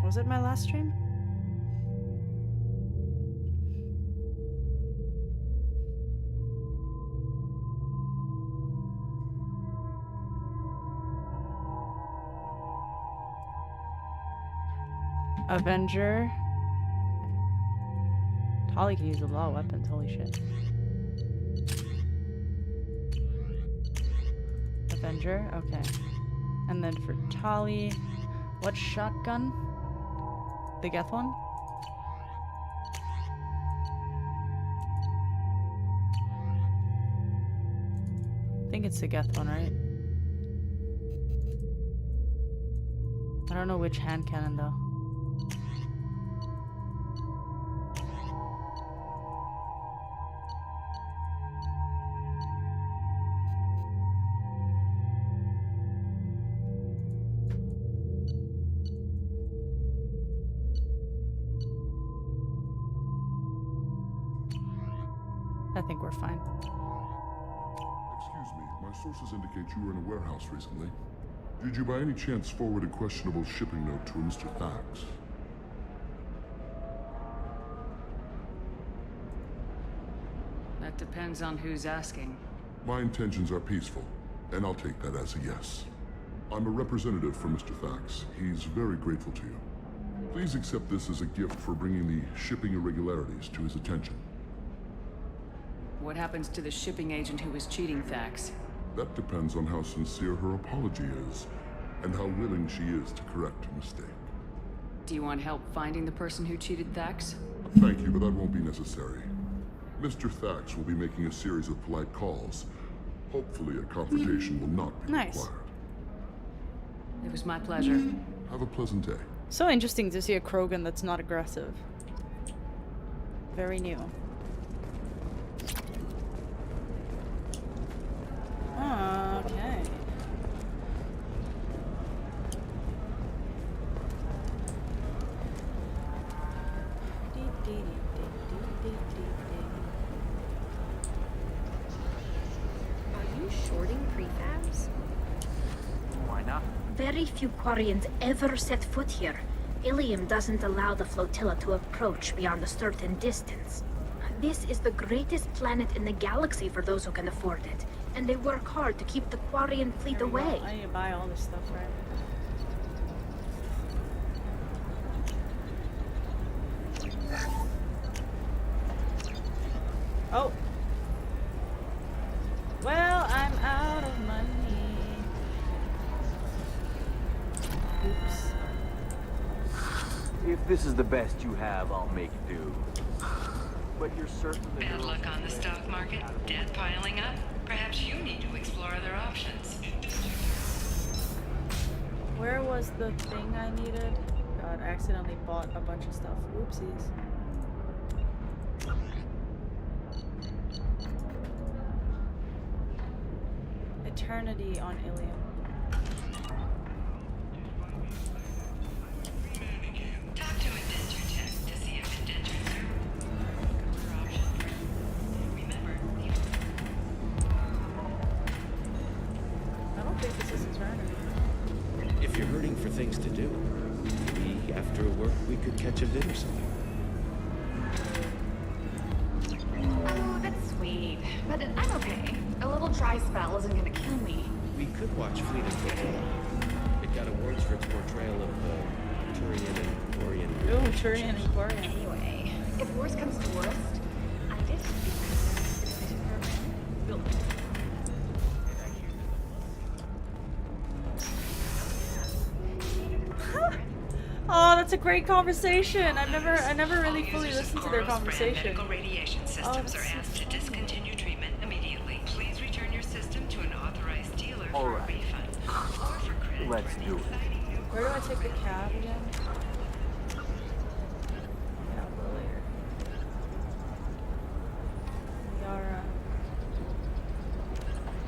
S1: Was it my last stream? Avenger. Tali can use a lot of weapons, holy shit. Avenger, okay. And then for Tali, what shotgun? The Geth one? I think it's the Geth one, right? I don't know which hand cannon though. I think we're fine.
S6: Excuse me, my sources indicate you were in a warehouse recently. Did you by any chance forward a questionable shipping note to a Mr. Thax?
S18: That depends on who's asking.
S6: My intentions are peaceful, and I'll take that as a yes. I'm a representative for Mr. Thax. He's very grateful to you. Please accept this as a gift for bringing the shipping irregularities to his attention.
S18: What happens to the shipping agent who was cheating Thax?
S6: That depends on how sincere her apology is, and how willing she is to correct her mistake.
S18: Do you want help finding the person who cheated Thax?
S6: Thank you, but that won't be necessary. Mr. Thax will be making a series of polite calls. Hopefully a confrontation will not be required.
S18: It was my pleasure.
S6: Have a pleasant day.
S1: So interesting to see a Krogan that's not aggressive. Very new. Okay.
S7: Are you shorting prefabs?
S16: Why not?
S7: Very few Quarians ever set foot here. Ilium doesn't allow the flotilla to approach beyond a certain distance. This is the greatest planet in the galaxy for those who can afford it. and they work hard to keep the Quarian fleet away.
S1: I need to buy all this stuff, right? Oh. Well, I'm out of money. Oops.
S2: If this is the best you have, I'll make do. But you're certain the
S15: Bad luck on the stock market? Debt piling up? Perhaps you need to explore other options.
S1: Where was the thing I needed? God, I accidentally bought a bunch of stuff. Oopsies. Eternity on Ilium.
S15: Talk to ItsMysteaHere to see if indentures are another option. Remember,
S1: I don't think this is Eternity.
S4: If you're hurting for things to do, maybe after work we could catch a dinner somewhere.
S23: Oh, that's sweet. But I'm okay. A little dry spell isn't gonna kill me.
S4: We could watch Fleet and Flotilla. It got awards for its portrayal of Turian and Quarian.
S1: Ooh, Turian and Quarian.
S23: Anyway, if worse comes to worst, I did
S1: Oh, that's a great conversation. I never really fully listened to their conversation.
S15: medical radiation systems are asked to discontinue treatment immediately. Please return your system to an authorized dealer for a refund or for credit.
S2: Let's do it.
S1: Where do I take the cab again? Yeah, I'll go later. Yara.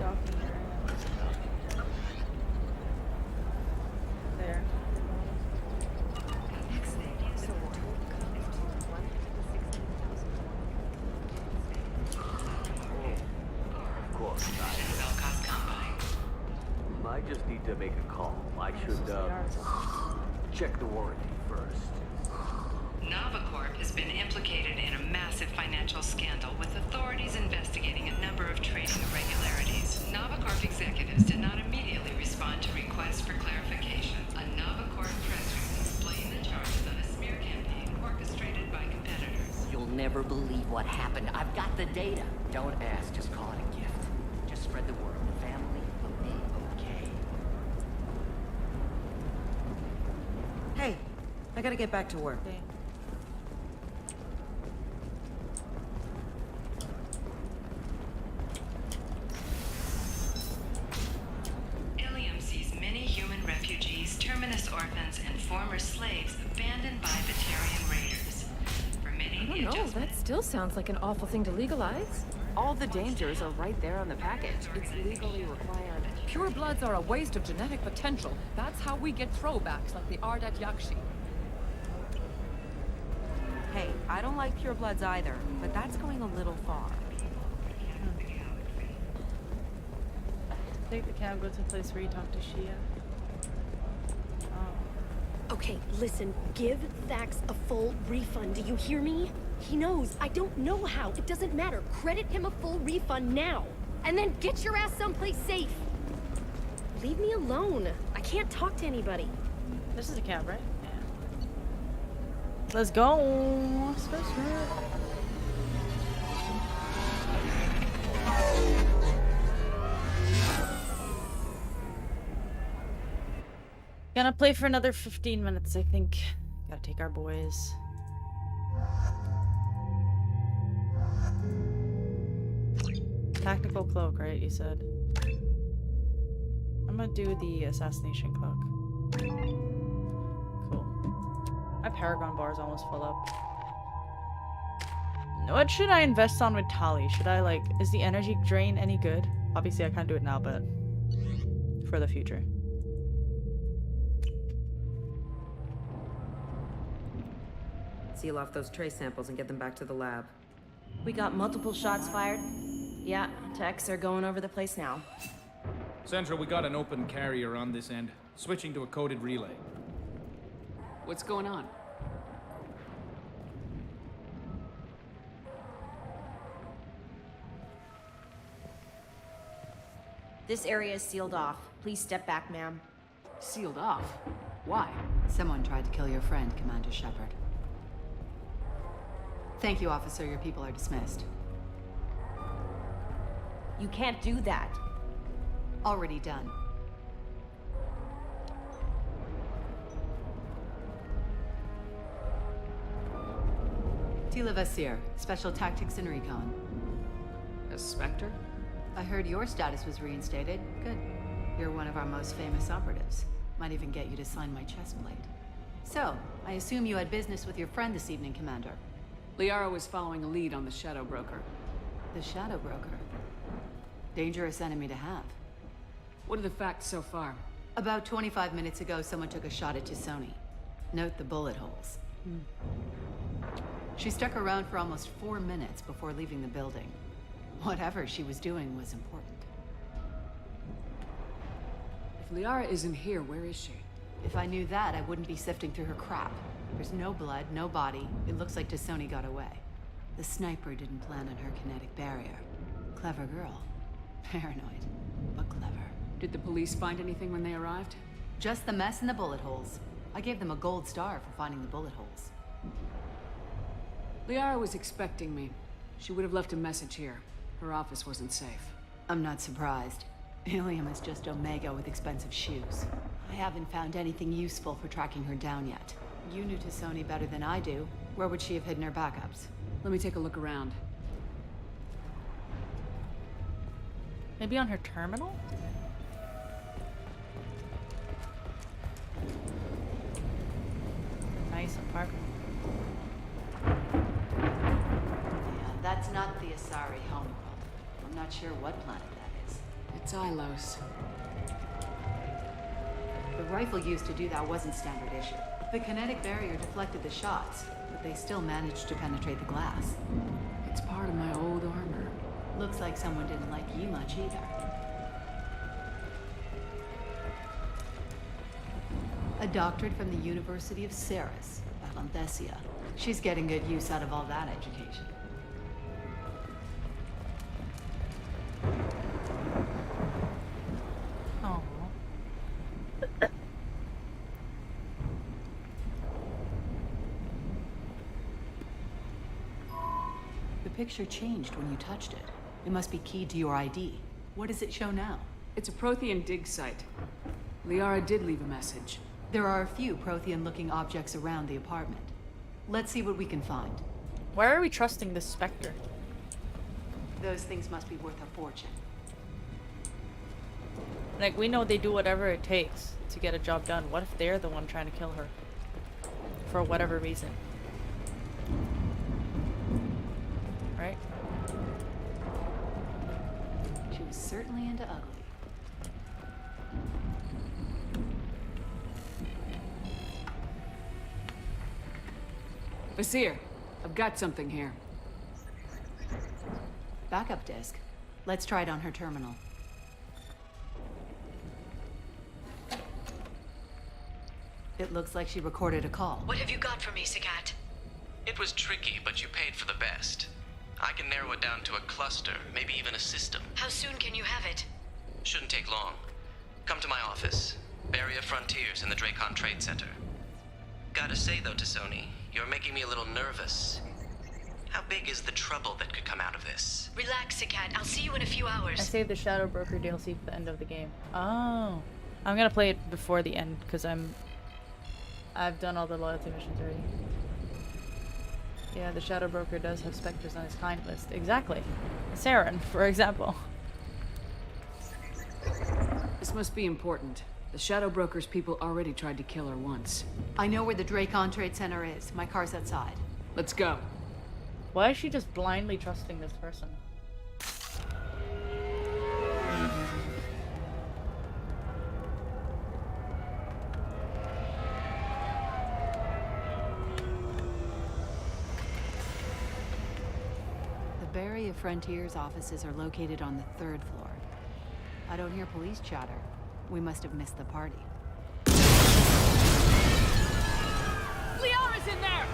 S1: Docking area. There.
S2: Of course. I just need to make a call. I should, check the warranty first.
S15: NavaCorp has been implicated in a massive financial scandal with authorities investigating a number of trading irregularities. NavaCorp executives did not immediately respond to requests for clarification. A NavaCorp press release explained the charges of a smear campaign orchestrated by competitors.
S8: You'll never believe what happened. I've got the data. Don't ask, just call it a gift. Just spread the word. The family will be okay.
S24: Hey, I gotta get back to work.
S15: Ilium sees many human refugees, terminus orphans, and former slaves abandoned by Batarian raiders. For many,
S9: I don't know, that still sounds like an awful thing to legalize. All the dangers are right there on the package. It's legally required.
S25: Pure bloods are a waste of genetic potential. That's how we get throwbacks like the Ardat Yakshi.
S26: Hey, I don't like pure bloods either, but that's going a little far.
S1: Take the cab, go to the place where you talk to Shia.
S27: Okay, listen, give Thax a full refund. Do you hear me? He knows. I don't know how. It doesn't matter. Credit him a full refund now. And then get your ass someplace safe. Leave me alone. I can't talk to anybody.
S1: This is a cab, right? Yeah. Let's go. Gonna play for another 15 minutes, I think. Gotta take our boys. Tactical cloak, right? You said. I'm gonna do the assassination cloak. Cool. My Paragon bar is almost full up. What should I invest on with Tali? Should I, like, is the energy drain any good? Obviously I can't do it now, but for the future.
S24: Seal off those trace samples and get them back to the lab.
S28: We got multiple shots fired. Yeah, techs are going over the place now.
S16: Central, we got an open carrier on this end. Switching to a coded relay.
S18: What's going on?
S28: This area is sealed off. Please step back, ma'am.
S18: Sealed off? Why?
S10: Someone tried to kill your friend, Commander Shepard. Thank you, officer. Your people are dismissed.
S28: You can't do that.
S10: Already done. Tila Vasir, Special Tactics and Recon.
S18: A Spectre?
S10: I heard your status was reinstated. Good. You're one of our most famous operatives. Might even get you to sign my chest plate. So, I assume you had business with your friend this evening, Commander.
S18: Liara was following a lead on the Shadow Broker.
S10: The Shadow Broker? Dangerous enemy to have.
S18: What are the facts so far?
S10: About 25 minutes ago, someone took a shot at T'Soni. Note the bullet holes. She stuck around for almost 4 minutes before leaving the building. Whatever she was doing was important.
S18: If Liara isn't here, where is she?
S10: If I knew that, I wouldn't be sifting through her crap. There's no blood, no body. It looks like T'Soni got away. The sniper didn't plan on her kinetic barrier. Clever girl. Paranoid, but clever.
S18: Did the police find anything when they arrived?
S10: Just the mess and the bullet holes. I gave them a gold star for finding the bullet holes.
S18: Liara was expecting me. She would have left a message here. Her office wasn't safe.
S10: I'm not surprised. Ilium is just Omega with expensive shoes. I haven't found anything useful for tracking her down yet. You knew T'Soni better than I do. Where would she have hidden her backups?
S18: Let me take a look around.
S1: Maybe on her terminal? Nice apartment.
S10: Yeah, that's not the Asari homeworld. I'm not sure what planet that is.
S18: It's Ilos.
S10: The rifle used to do that wasn't standard issue. The kinetic barrier deflected the shots, but they still managed to penetrate the glass.
S18: It's part of my old armor.
S10: Looks like someone didn't like you much either. A doctorate from the University of Ceres, Valenthesia. She's getting good use out of all that education.
S1: Oh.
S10: The picture changed when you touched it. It must be keyed to your ID. What does it show now?
S18: It's a Prothean dig site. Liara did leave a message.
S10: There are a few Prothean-looking objects around the apartment. Let's see what we can find.
S1: Why are we trusting this Spectre?
S10: Those things must be worth a fortune.
S1: Like, we know they do whatever it takes to get a job done. What if they're the one trying to kill her? For whatever reason. Right?
S10: She was certainly into ugly.
S18: Vasir, I've got something here.
S10: Backup disk. Let's try it on her terminal. It looks like she recorded a call.
S28: What have you got for me, SEAGATE?
S11: It was tricky, but you paid for the best. I can narrow it down to a cluster, maybe even a system.
S28: How soon can you have it?
S11: Shouldn't take long. Come to my office. Barrier Frontiers in the Dracon Trade Center. Gotta say though, T'Soni, you're making me a little nervous. How big is the trouble that could come out of this?
S28: Relax, SEAGATE. I'll see you in a few hours.
S1: I saved the Shadow Broker DLC for the end of the game. Oh. I'm gonna play it before the end, because I've done all the loyalty missions already. Yeah, the Shadow Broker does have specters on his kind list. Exactly. Saren, for example.
S18: This must be important. The Shadow Broker's people already tried to kill her once.
S10: I know where the Dracon Trade Center is. My car's outside.
S18: Let's go.
S1: Why is she just blindly trusting this person?
S10: The Barrier Frontiers offices are located on the 3rd floor. I don't hear police chatter. We must have missed the party.
S28: Liara's in there!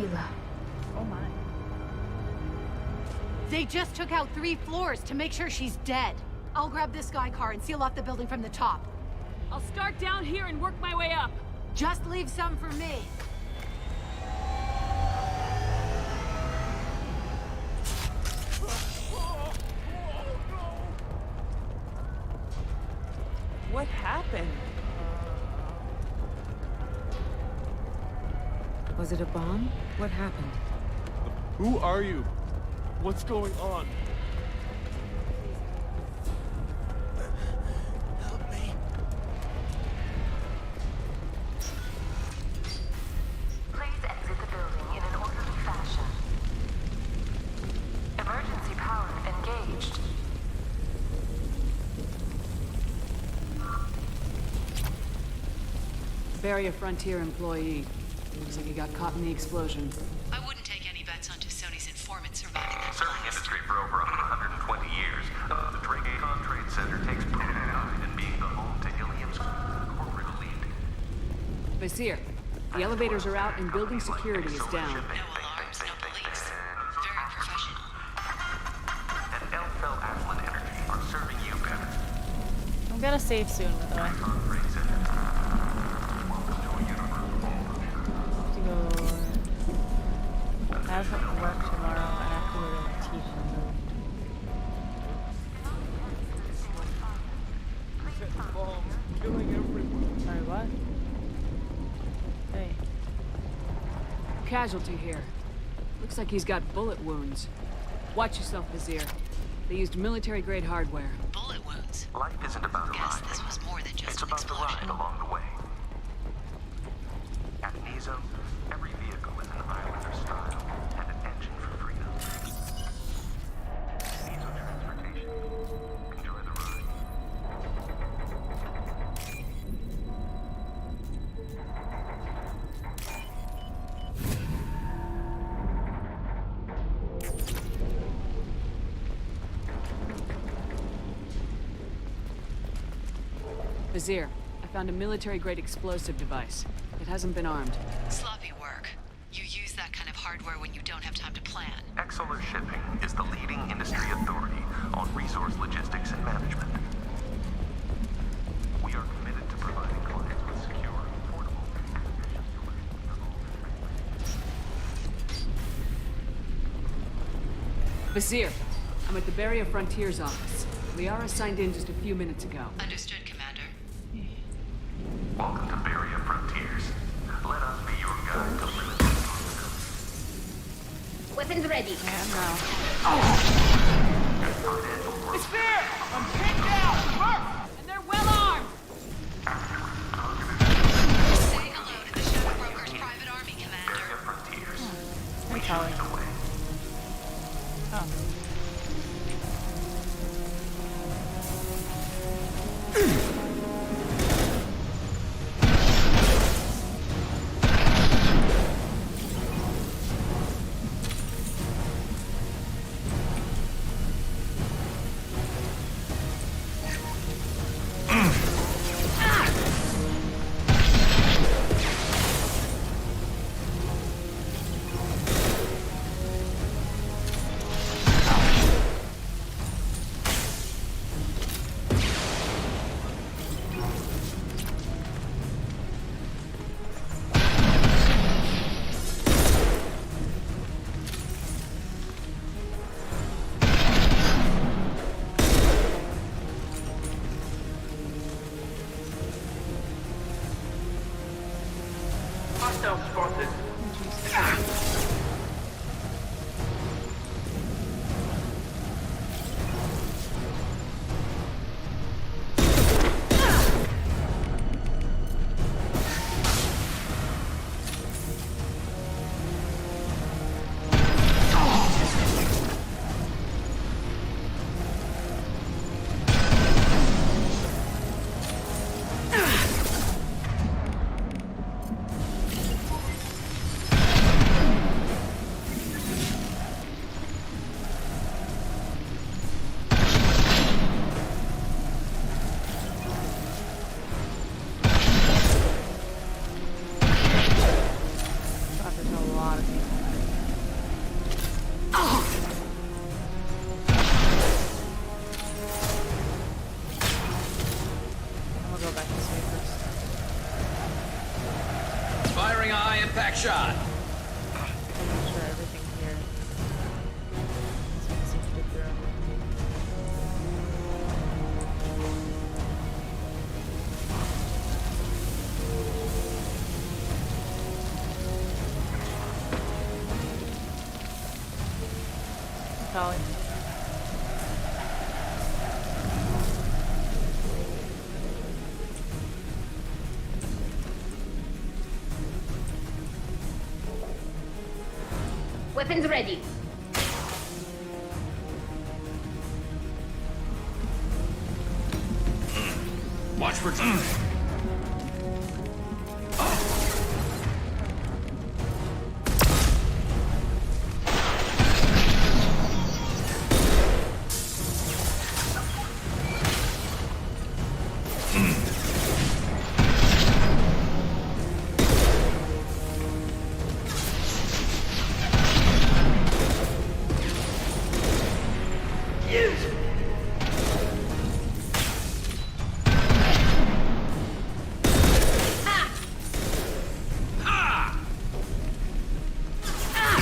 S7: Sheila.
S1: Oh my.
S27: They just took out 3 floors to make sure she's dead. I'll grab this guy car and seal off the building from the top.
S3: I'll start down here and work my way up.
S27: Just leave some for me.
S5: What happened?
S24: Was it a bomb? What happened?
S5: Who are you? What's going on?
S8: Help me.
S12: Please exit the building in an orderly fashion. Emergency power engaged.
S18: Barrier Frontier employee. Looks like he got caught in the explosion.
S15: I wouldn't take any bets on Sony's informant surviving that
S13: Serving
S15: blast.
S13: industry for over 120 years, the Drake-On Trade Center takes pride in being the home to Ilium's corporate elite.
S18: Mystea, the elevators are out and building security is down.
S15: No alarms, no police. Very professional.
S13: And Elfell Ashland Energy are serving you better.
S1: I'm gonna save soon, by the way. I have work tomorrow and I have to go to teach them.
S5: Killing everyone.
S1: Sorry, what? Hey.
S18: Casualty here. Looks like he's got bullet wounds. Watch yourself, Vizier. They used military-grade hardware.
S15: Bullet wounds.
S13: Life isn't about the
S15: Guess
S13: ride.
S15: this was more than just
S13: It's
S15: an
S13: about the
S15: explosion.
S13: ride along the way. At Nizo, every vehicle is an Islander style and an engine for freedom. Nizo Transportation. Enjoy the ride.
S18: Vizier, I found a military-grade explosive device. It hasn't been armed.
S15: Sloppy work. You use that kind of hardware when you don't have time to plan.
S13: Exeler Shipping is the leading industry authority on resource logistics and management. We are committed to providing clients with secure, affordable, and efficient solutions for all
S18: Vizier, I'm at the Barrier Frontier's office. Liara signed in just a few minutes ago.
S15: Understood, Commander.
S13: Welcome to Barrier Frontiers. Let us be your guide to limited
S7: Weapons ready.
S5: It's fair! I'm pinned down! Mark!
S3: And they're well armed!
S15: Say hello to the Shadow Broker's private army, Commander.
S13: Barrier Frontiers.
S1: Hey, Callie. Oh.
S5: Hostile spotted.
S4: impact shot.
S1: I'm sure everything here. So easy to get through. Callie.
S7: Weapons ready.
S4: Watch for time.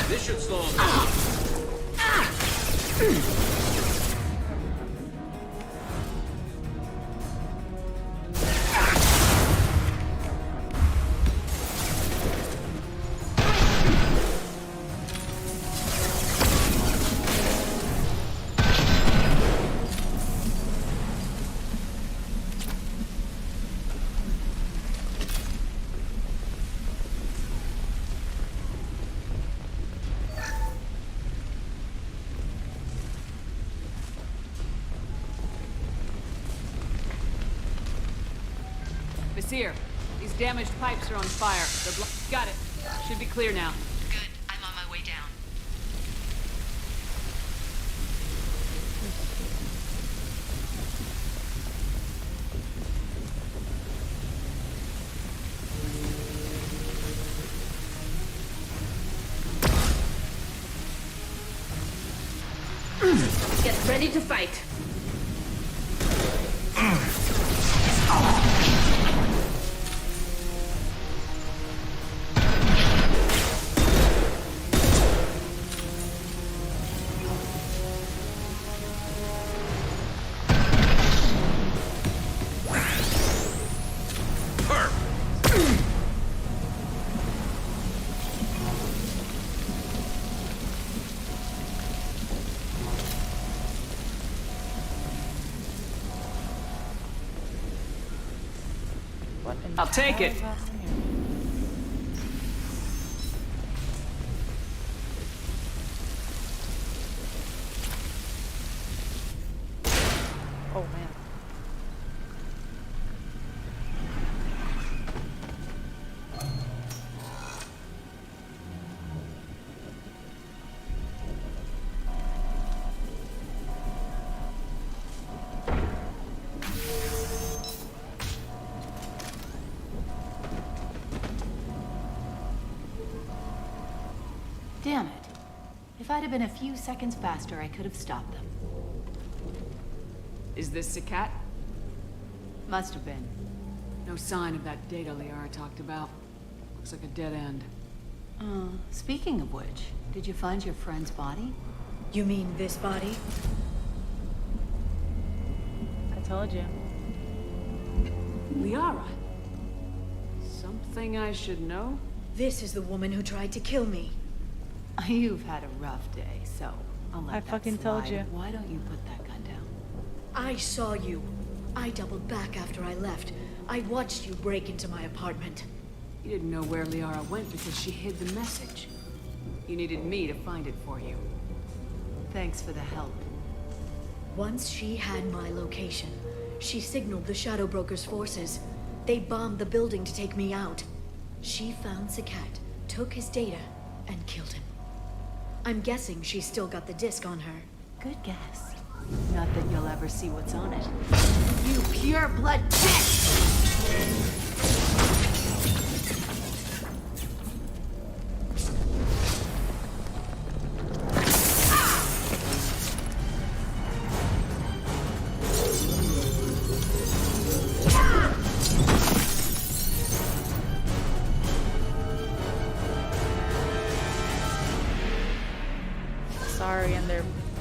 S4: This should slow him down.
S18: Seer, these damaged pipes are on fire. Got it. Should be clear now.
S15: Good. I'm on my way down.
S7: Get ready to fight.
S18: I'll take it.
S1: Oh man.
S10: Damn it. If I'd have been a few seconds faster, I could have stopped them.
S18: Is this SEAGATE?
S10: Must have been.
S18: No sign of that data Liara talked about. Looks like a dead end.
S10: Speaking of which, did you find your friend's body?
S27: You mean this body?
S1: I told you.
S18: Liara? Something I should know?
S27: This is the woman who tried to kill me.
S10: You've had a rough day, so I'll let
S1: I
S10: that
S1: fucking told
S10: slide.
S1: you.
S10: Why don't you put that gun down?
S27: I saw you. I doubled back after I left. I watched you break into my apartment.
S18: You didn't know where Liara went because she hid the message. You needed me to find it for you.
S10: Thanks for the help.
S27: Once she had my location, she signaled the Shadow Broker's forces. They bombed the building to take me out. She found SEAGATE, took his data, and killed him. I'm guessing she's still got the disc on her.
S10: Good guess. Not that you'll ever see what's on it. You pure blood bitch!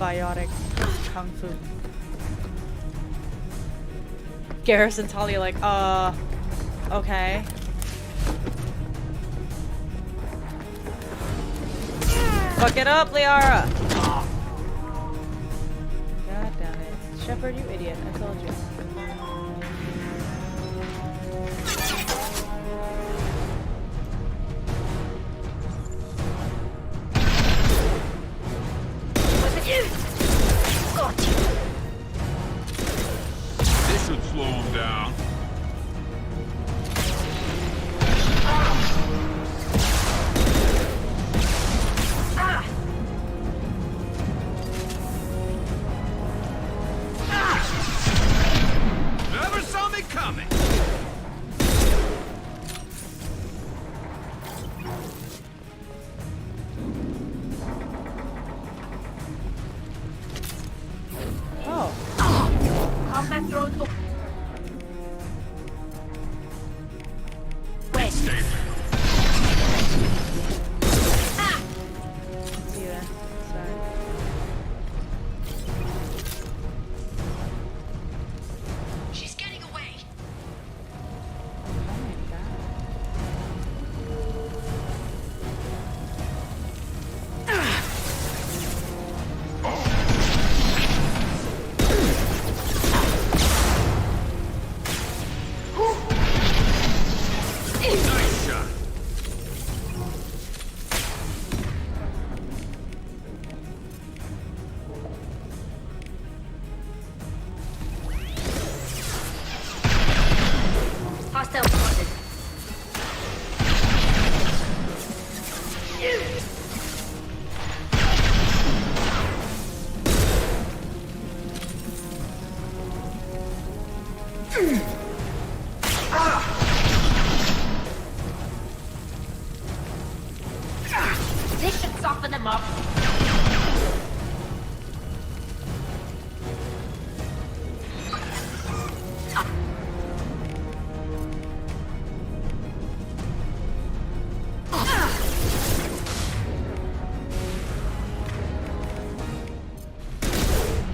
S1: biotic kung fu. Garrus and Talia like, okay. Fuck it up, Liara! God damn it. Shepard, you idiot. I told you.
S4: This should slow him down. Never saw me coming.
S1: Oh.
S27: Combat drone to...
S4: Wait. Stay there.
S1: See you there. Sorry.
S27: She's getting away.
S4: Nice shot.
S27: Hostile spotted. This should soften them up.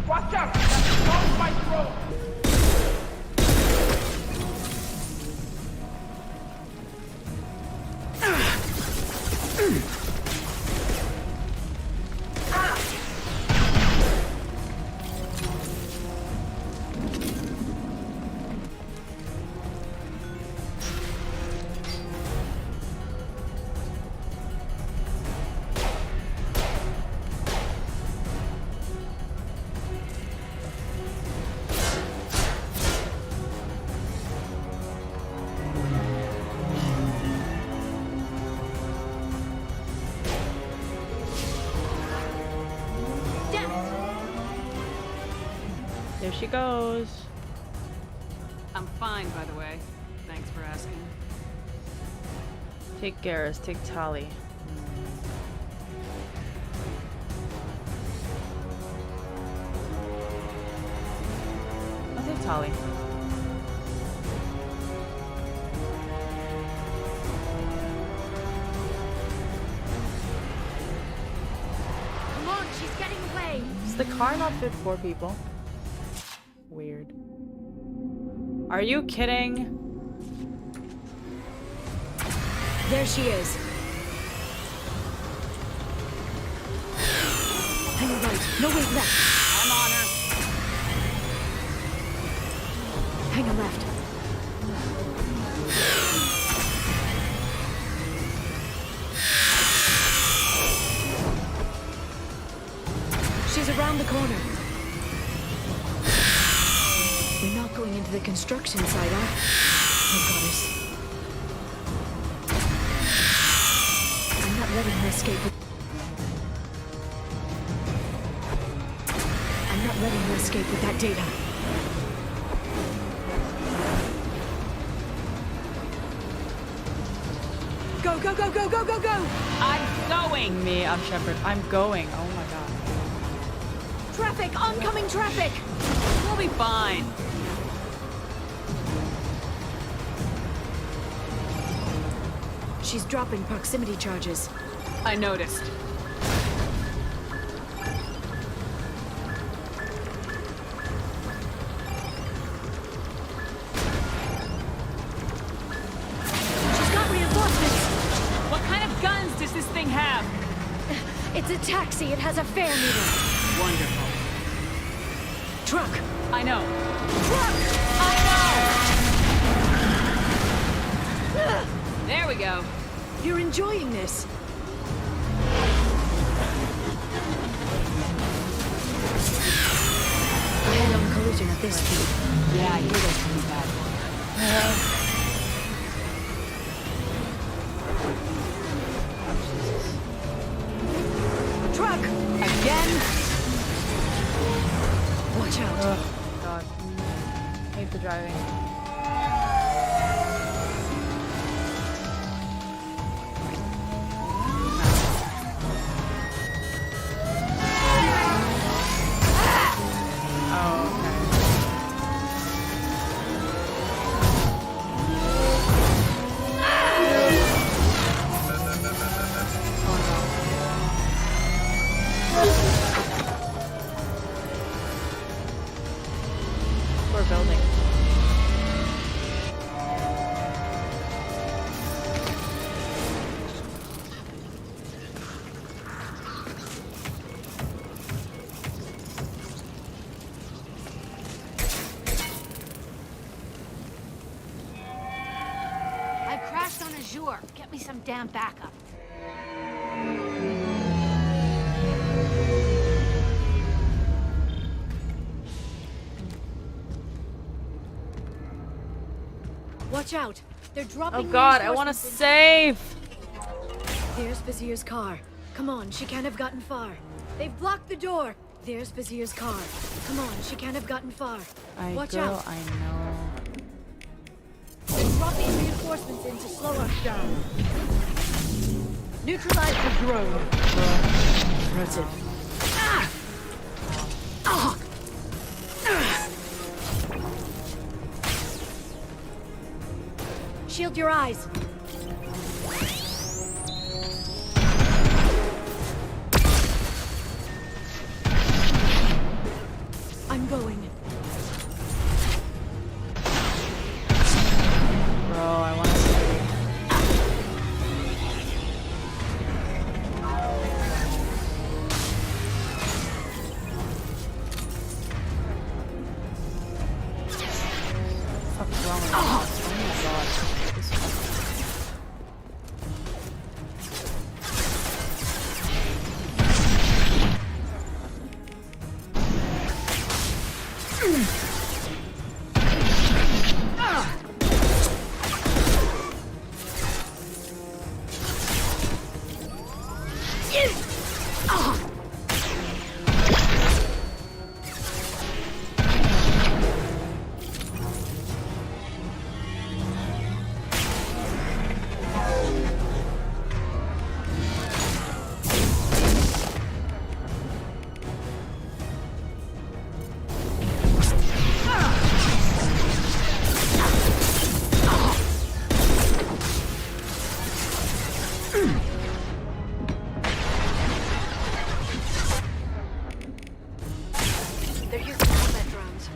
S5: Watch out! That's not my throat!
S1: There she goes.
S18: I'm fine, by the way. Thanks for asking.
S1: Take Garrus, take Tali. I'll take Tali.
S27: Come on, she's getting away.
S1: Is the car not fit for people? Weird. Are you kidding?
S27: There she is. Hang on right. No, wait, left.
S18: I'm on her.
S27: Hang on left. She's around the corner. We're not going into the construction site, huh? Oh, goddess. I'm not letting her escape with... I'm not letting her escape with that data. Go, go, go, go, go, go, go!
S18: I'm going!
S1: I'm Shepard. I'm going. Oh my god.
S27: Traffic! Oncoming traffic!
S18: We'll be fine.
S27: She's dropping proximity charges.
S18: I noticed.
S27: It's a taxi. It has a fare meter.
S18: Wonderful.
S27: Truck.
S18: I know.
S27: Truck. I know.
S18: There we go.
S27: You're enjoying this. Head-on collision at this speed.
S18: Yeah, I hear those pretty bad.
S27: Truck!
S18: Again?
S27: Watch out.
S1: Oh, God. I hate the driving. Building.
S27: I crashed on Azure. Get me some damn backup. Watch out! They're dropping.
S1: Oh God, I want to save.
S27: There's Vizier's car. Come on, she can't have gotten far. They've blocked the door. There's Vizier's car. Come on, she can't have gotten far. Watch out!
S1: I know.
S27: They're dropping reinforcements in to slow us down. Neutralize the drone. Impressive. Ah! Oh! Shield your eyes. I'm going.
S1: Bro, I want to What's wrong with this? Oh my God.
S27: They're using combat drones.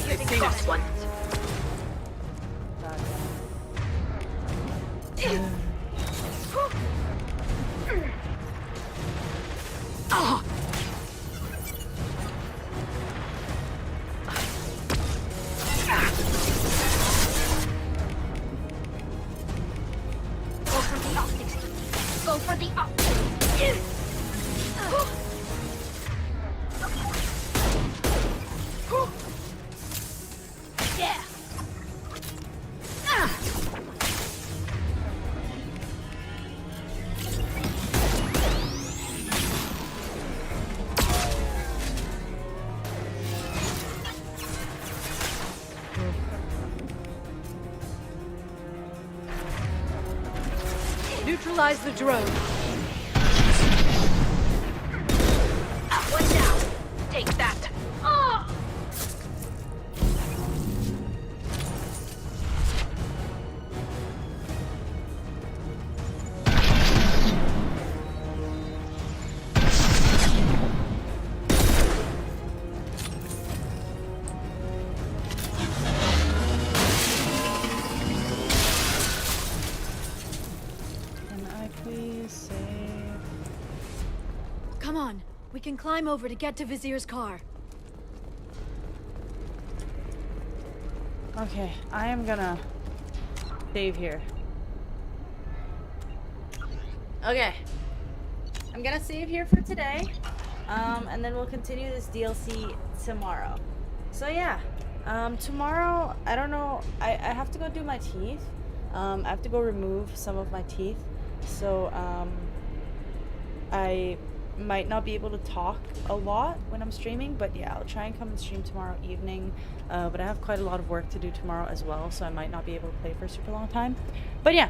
S27: They're using cross ones. Go for the optics. Go for the optics. Yeah. Neutralize the drone. One down. Take that. Oh! We can climb over to get to Vizier's car.
S1: Okay, I am gonna save here. Okay. I'm gonna save here for today. And then we'll continue this DLC tomorrow. So yeah. Tomorrow, I don't know, I have to go do my teeth. I have to go remove some of my teeth. So, I might not be able to talk a lot when I'm streaming, but yeah, I'll try and come and stream tomorrow evening. But I have quite a lot of work to do tomorrow as well, so I might not be able to play for a super long time. But yeah,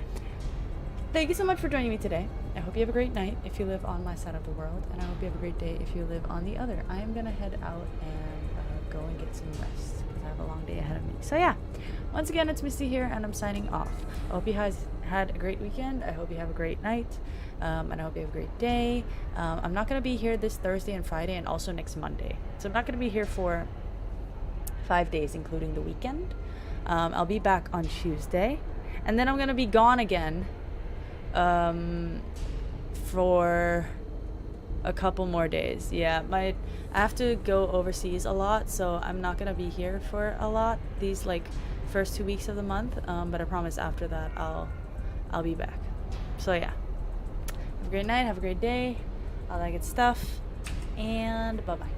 S1: thank you so much for joining me today. I hope you have a great night if you live on my side of the world, and I hope you have a great day if you live on the other. I am gonna head out and go and get some rest, because I have a long day ahead of me. So yeah, once again, it's Mystea here, and I'm signing off. I hope you guys had a great weekend. I hope you have a great night, and I hope you have a great day. I'm not going to be here this Thursday and Friday, and also next Monday. So I'm not going to be here for 5 days, including the weekend. I'll be back on Tuesday, and then I'm going to be gone again for a couple more days. Yeah, I have to go overseas a lot, so I'm not gonna be here for a lot these like first 2 weeks of the month, but I promise after that I'll be back. So yeah, have a great night, have a great day, all that good stuff, and bye bye.